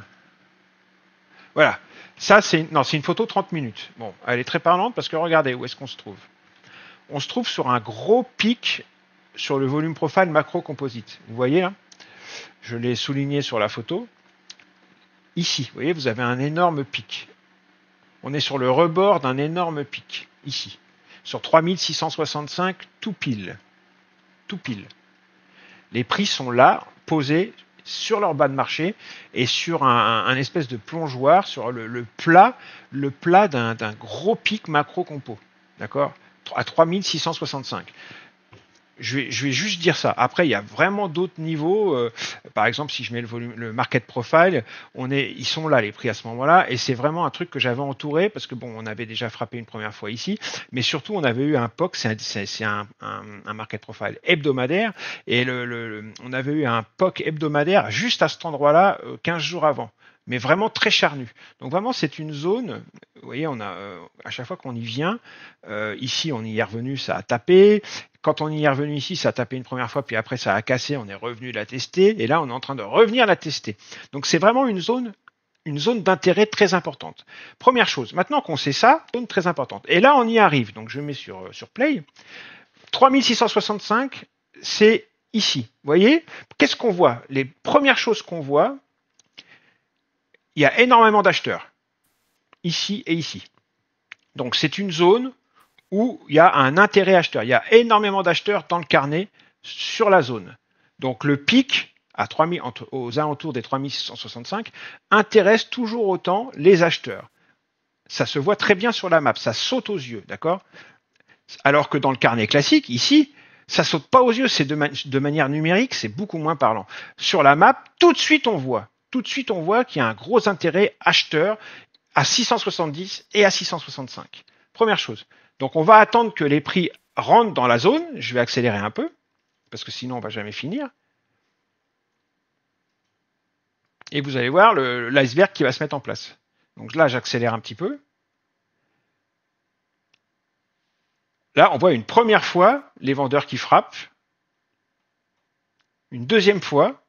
Voilà. Ça, c'est une photo 30 minutes. Bon, elle est très parlante parce que regardez, où est-ce qu'on se trouve ? On se trouve sur un gros pic sur le volume profile macro composite. Vous voyez là ? Je l'ai souligné sur la photo. Ici, vous voyez, vous avez un énorme pic. On est sur le rebord d'un énorme pic, ici. Sur 3665, tout pile. Tout pile. Les prix sont là, posés sur leur bas de marché et sur un espèce de plongeoir, sur le plat d'un gros pic macro compo. D'accord ? À 3665. Je vais juste dire ça. Après, il y a vraiment d'autres niveaux. Par exemple, si je mets le market profile, ils sont là les prix à ce moment-là, et c'est vraiment un truc que j'avais entouré parce que on avait déjà frappé une première fois ici, mais surtout on avait eu un POC, c'est un market profile hebdomadaire, et on avait eu un POC hebdomadaire juste à cet endroit-là 15 jours avant. Mais vraiment très charnu. Donc vraiment, c'est une zone, vous voyez, on a à chaque fois qu'on y vient, ici on y est revenu, ça a tapé. Quand on y est revenu ici, ça a tapé une première fois, puis après ça a cassé, on est revenu la tester, et là on est en train de revenir la tester. Donc c'est vraiment une zone d'intérêt très importante. Première chose, maintenant qu'on sait ça, zone très importante. Et là on y arrive, donc je mets sur Play. 3665, c'est ici. Vous voyez, qu'est-ce qu'on voit ? Les premières choses qu'on voit, il y a énormément d'acheteurs, ici et ici. Donc c'est une zone où il y a un intérêt acheteur. Il y a énormément d'acheteurs dans le carnet sur la zone. Donc le pic aux alentours des 3665 intéresse toujours autant les acheteurs. Ça se voit très bien sur la map, ça saute aux yeux, d'accord ? Alors que dans le carnet classique, ici, ça saute pas aux yeux, c'est de manière numérique, c'est beaucoup moins parlant. Sur la map, tout de suite on voit qu'il y a un gros intérêt acheteur à 670 et à 665. Première chose. Donc on va attendre que les prix rentrent dans la zone. Je vais accélérer un peu, parce que sinon on ne va jamais finir. Et vous allez voir l'iceberg qui va se mettre en place. Donc là, j'accélère un petit peu. Là, on voit une première fois les vendeurs qui frappent. Une deuxième fois.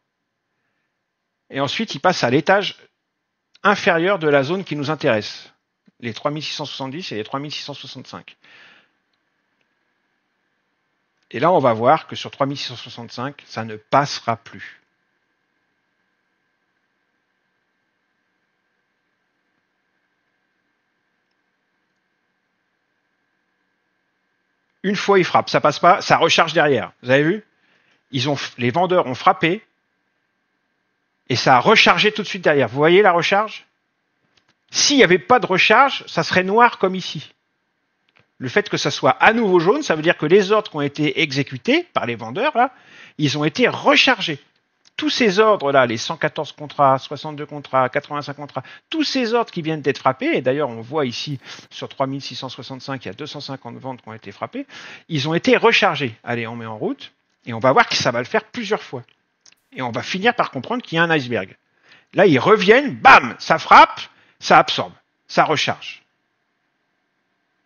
Et ensuite, ils passent à l'étage inférieur de la zone qui nous intéresse. Les 3670 et les 3665. Et là, on va voir que sur 3665, ça ne passera plus. Une fois, ils frappent, ça passe pas, ça recharge derrière. Vous avez vu ? Les vendeurs ont frappé et ça a rechargé tout de suite derrière. Vous voyez la recharge ? S'il n'y avait pas de recharge, ça serait noir comme ici. Le fait que ça soit à nouveau jaune, ça veut dire que les ordres qui ont été exécutés par les vendeurs, là, ils ont été rechargés. tous ces ordres-là, les 114 contrats, 62 contrats, 85 contrats, tous ces ordres qui viennent d'être frappés, et d'ailleurs on voit ici sur 3665, il y a 250 ventes qui ont été frappées, ils ont été rechargés. Allez, on met en route, et on va voir que ça va le faire plusieurs fois. Et on va finir par comprendre qu'il y a un iceberg. Là, ils reviennent, bam, ça frappe, ça absorbe, ça recharge.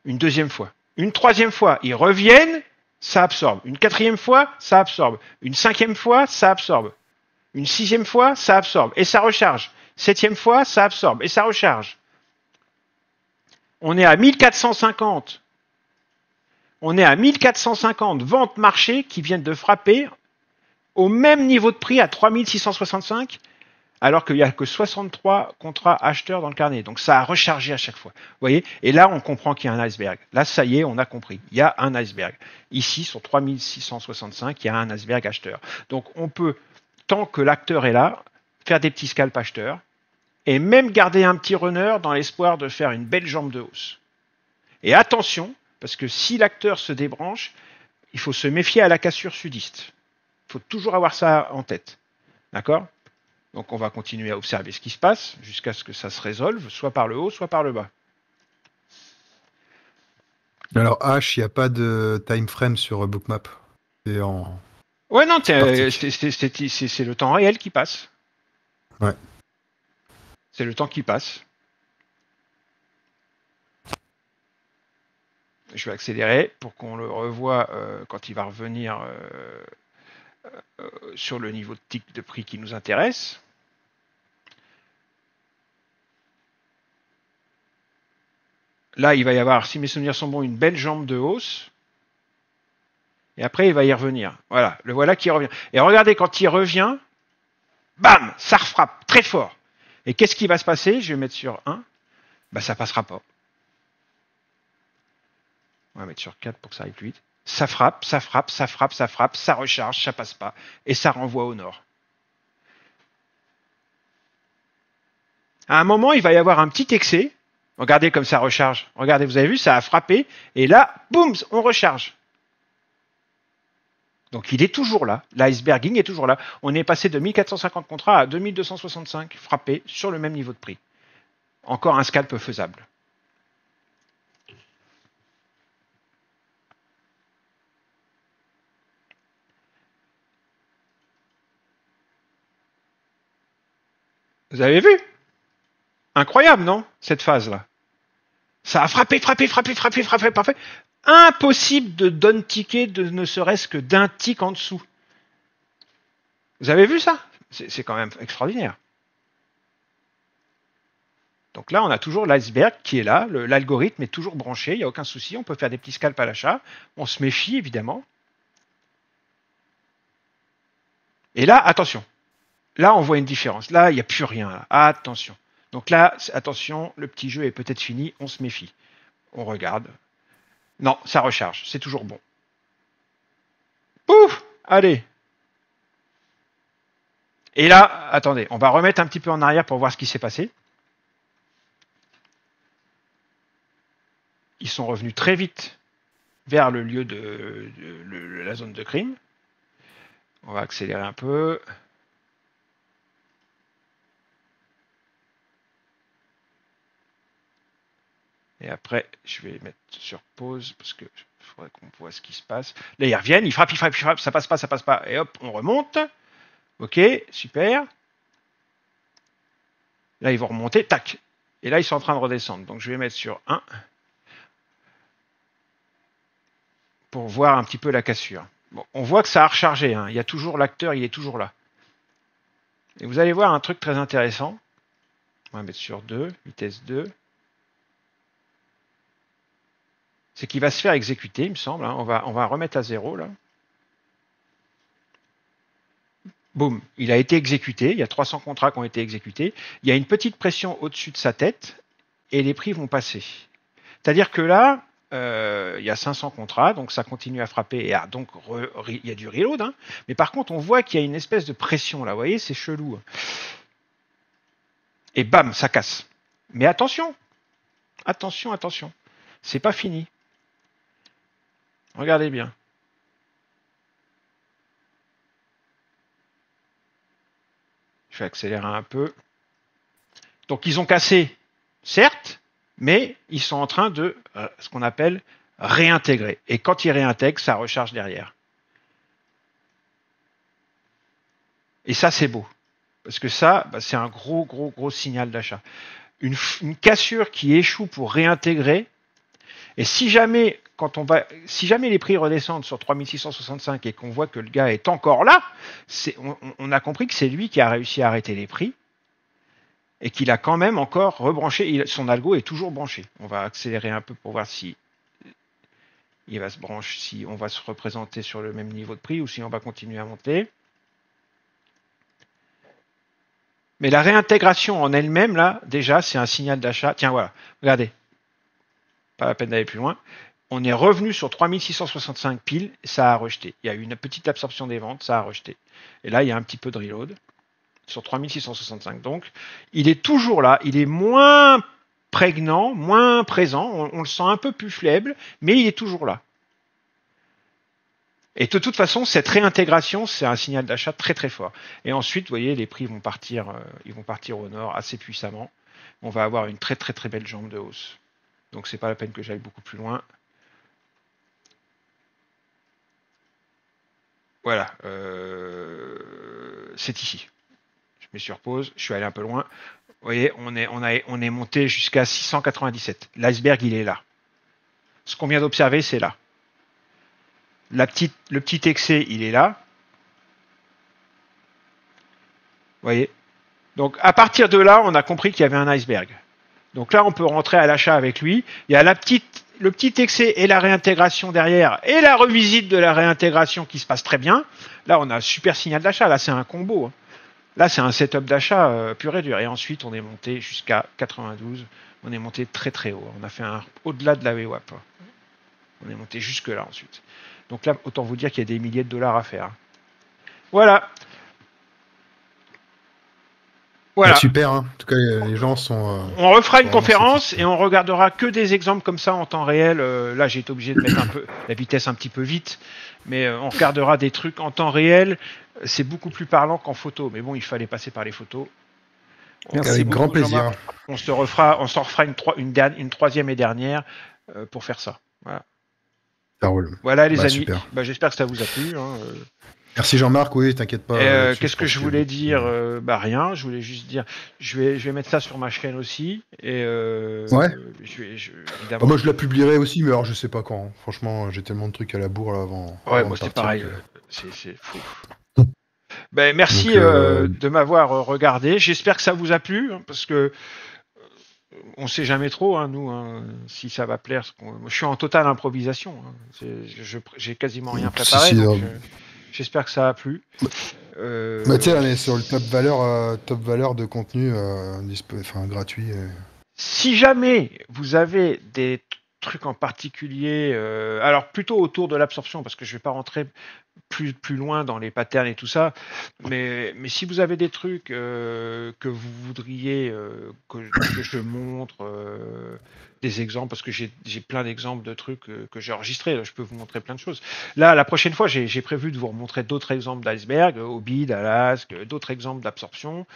Une deuxième fois. Une troisième fois, ils reviennent, ça absorbe. Une quatrième fois, ça absorbe. Une cinquième fois, ça absorbe. Une sixième fois, ça absorbe et ça recharge. Septième fois, ça absorbe et ça recharge. On est à 1450. On est à 1450 ventes marché qui viennent de frapper au même niveau de prix à 3665, alors qu'il n'y a que 63 contrats acheteurs dans le carnet. Donc ça a rechargé à chaque fois. Vous voyez? Et là, on comprend qu'il y a un iceberg. Là, ça y est, on a compris. Il y a un iceberg. Ici, sur 3665, il y a un iceberg acheteur. Donc on peut, tant que l'acteur est là, faire des petits scalps acheteurs et même garder un petit runner dans l'espoir de faire une belle jambe de hausse. Et attention, parce que si l'acteur se débranche, il faut se méfier à la cassure sudiste. Il faut toujours avoir ça en tête. D'accord? Donc on va continuer à observer ce qui se passe jusqu'à ce que ça se résolve, soit par le haut, soit par le bas. Alors H, il n'y a pas de time frame sur Bookmap. C'est en... Ouais, non, c'est Partique. le temps réel qui passe. Ouais. C'est le temps qui passe. Je vais accélérer pour qu'on le revoie quand il va revenir sur le niveau de tic de prix qui nous intéresse. Là, il va y avoir, si mes souvenirs sont bons, une belle jambe de hausse. Et après, il va y revenir. Voilà, le voilà qui revient. Et regardez, quand il revient, bam, ça refrappe très fort. Et qu'est-ce qui va se passer? Je vais mettre sur 1. Bah, ça passera pas. On va mettre sur 4 pour que ça aille plus vite. Ça frappe, ça frappe, ça frappe, ça frappe, ça recharge, ça passe pas. Et ça renvoie au nord. À un moment, il va y avoir un petit excès. Regardez comme ça recharge. Regardez, vous avez vu, ça a frappé. Et là, boum, on recharge. Donc il est toujours là. L'iceberging est toujours là. On est passé de 1450 contrats à 2265 frappés sur le même niveau de prix. Encore un scalp faisable. Vous avez vu? Incroyable, non? Cette phase-là. Ça a frappé, frappé, frappé, frappé, frappé, frappé. Impossible de down ticket de ne serait-ce que d'un tick en dessous. Vous avez vu ça? C'est quand même extraordinaire. Donc là, on a toujours l'iceberg qui est là. L'algorithme est toujours branché. Il n'y a aucun souci. On peut faire des petits scalps à l'achat. On se méfie, évidemment. Et là, attention. Là, on voit une différence. Là, il n'y a plus rien. Là. Attention. Donc là, attention, le petit jeu est peut-être fini. On se méfie. On regarde. Non, ça recharge. C'est toujours bon. Ouf! Allez. Et là, attendez, on va remettre un petit peu en arrière pour voir ce qui s'est passé. Ils sont revenus très vite vers le lieu de la zone de crime. On va accélérer un peu. Et après, je vais mettre sur pause parce que faudrait qu'on voit ce qui se passe. Là, ils reviennent, ils frappent, ça passe pas, ça passe pas. Et hop, on remonte. Ok, super. Là, ils vont remonter, tac. Et là, ils sont en train de redescendre. Donc, je vais mettre sur 1 pour voir un petit peu la cassure. Bon, on voit que ça a rechargé. Hein. Il y a toujours l'acteur, il est toujours là. Et vous allez voir un truc très intéressant. On va mettre sur 2, vitesse 2. C'est qu'il va se faire exécuter, il me semble. Hein. On va remettre à 0 là. Boum, il a été exécuté. Il y a 300 contrats qui ont été exécutés. Il y a une petite pression au-dessus de sa tête et les prix vont passer. C'est-à-dire que là, il y a 500 contrats, donc ça continue à frapper et donc il y a du reload. Hein. Mais par contre, on voit qu'il y a une espèce de pression là. Vous voyez, c'est chelou. Et bam, ça casse. Mais attention, attention, attention. C'est pas fini. Regardez bien. vais accélérer un peu. Donc ils ont cassé, certes, mais ils sont en train de ce qu'on appelle réintégrer. Et quand ils réintègrent, ça recharge derrière. Et ça, c'est beau. Parce que ça, c'est un gros signal d'achat. Une cassure qui échoue pour réintégrer. Et si jamais les prix redescendent sur 3665 et qu'on voit que le gars est encore là, on a compris que c'est lui qui a réussi à arrêter les prix et qu'il a quand même encore rebranché. Son algo est toujours branché. On va accélérer un peu pour voir si il va se brancher, si on va se représenter sur le même niveau de prix ou si on va continuer à monter. Mais la réintégration en elle-même, là, déjà, c'est un signal d'achat. Tiens, voilà, regardez. Pas la peine d'aller plus loin. On est revenu sur 3665 piles, ça a rejeté. Il y a eu une petite absorption des ventes, ça a rejeté. Et là, il y a un petit peu de reload sur 3665. Donc, il est toujours là, il est moins prégnant, moins présent, on le sent un peu plus faible, mais il est toujours là. Et de toute façon, cette réintégration, c'est un signal d'achat très fort. Et ensuite, vous voyez, les prix vont partir au nord assez puissamment. On va avoir une très belle jambe de hausse. Donc, c'est pas la peine que j'aille beaucoup plus loin. Voilà, c'est ici. Je mets sur pause, je suis allé un peu loin. Vous voyez, on est monté jusqu'à 697. L'iceberg, il est là. Ce qu'on vient d'observer, c'est là. Le petit excès, il est là. Vous voyez. Donc, à partir de là, on a compris qu'il y avait un iceberg. Donc là, on peut rentrer à l'achat avec lui. Il y a le petit excès et la réintégration derrière et la revisite de la réintégration qui se passe très bien. Là, on a un super signal d'achat. Là, c'est un combo. Là, c'est un setup d'achat pur et dur. Et ensuite, on est monté jusqu'à 92. On est monté très haut. On a fait au-delà de la VWAP. On est monté jusque là ensuite. Donc là, autant vous dire qu'il y a des milliers de dollars à faire. Voilà. Voilà. Super, hein. En tout cas, les gens sont... on refera une conférence et on regardera que des exemples comme ça en temps réel. Là, j'ai été obligé de mettre la vitesse un petit peu vite, mais on regardera des trucs en temps réel. C'est beaucoup plus parlant qu'en photo, mais bon, il fallait passer par les photos. Avec grand plaisir. On s'en refera une troisième et dernière pour faire ça. Voilà. Ça roule. Voilà les amis. J'espère que ça vous a plu. Hein. Merci Jean-Marc, oui, t'inquiète pas. Qu'est-ce que je voulais dire rien, je voulais juste dire, je vais mettre ça sur ma chaîne aussi. Et ouais. Évidemment, moi je la publierai aussi, mais alors je sais pas quand. Franchement, j'ai tellement de trucs à la bourre là avant. Ouais, moi c'est pareil. C'est fou. Merci de m'avoir regardé. J'espère que ça vous a plu, hein, parce que on sait jamais trop, hein, nous, hein, si ça va plaire. Je suis en totale improvisation. Hein. J'ai quasiment rien préparé. J'espère que ça a plu. Tu sais, on est sur le top valeur de contenu gratuit. Si jamais vous avez des trucs en particulier, alors plutôt autour de l'absorption, parce que je ne vais pas rentrer plus loin dans les patterns et tout ça, mais si vous avez des trucs que vous voudriez que je montre, des exemples, parce que j'ai plein d'exemples de trucs que j'ai enregistrés, là, je peux vous montrer plein de choses. Là, la prochaine fois, j'ai prévu de vous remontrer d'autres exemples d'iceberg, au bid, à l'asque, d'autres exemples d'absorption,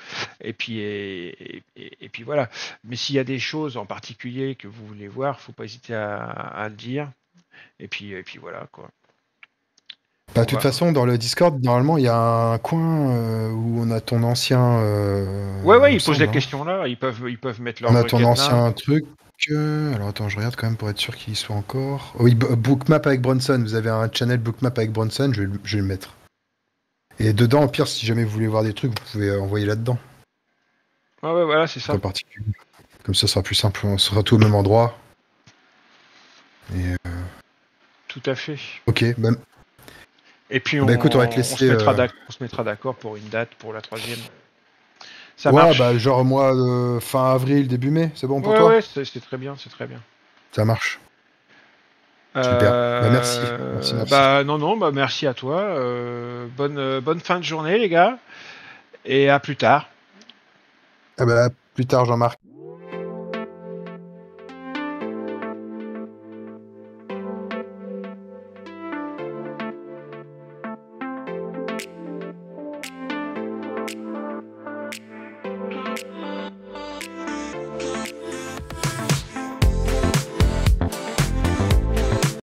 et puis voilà. Mais s'il y a des choses en particulier que vous voulez voir, faut pas hésiter à le dire, et puis voilà, quoi. De toute façon, dans le Discord, normalement, il y a un coin où on a ton ancien... ouais, ils posent la question là, ils peuvent mettre leur... On a ton ancien truc... Alors attends, je regarde quand même pour être sûr qu'il y soit encore. Oui, Bookmap avec Bronson, vous avez un channel Bookmap avec Bronson, je vais le mettre. Et dedans, au pire, si jamais vous voulez voir des trucs, vous pouvez envoyer là-dedans. Ouais, voilà, c'est ça. En particulier. Comme ça sera plus simple, on sera tout au même endroit. Et tout à fait. Ok, ben... Et puis écoute, on va te laisser, on se mettra d'accord pour une date pour la troisième. Ça marche. Genre moi fin avril, début mai, c'est bon pour toi? Ouais, c'est très bien, c'est très bien. Ça marche. Super. Merci. Merci à toi. Bonne fin de journée les gars. Et à plus tard. À plus tard Jean-Marc.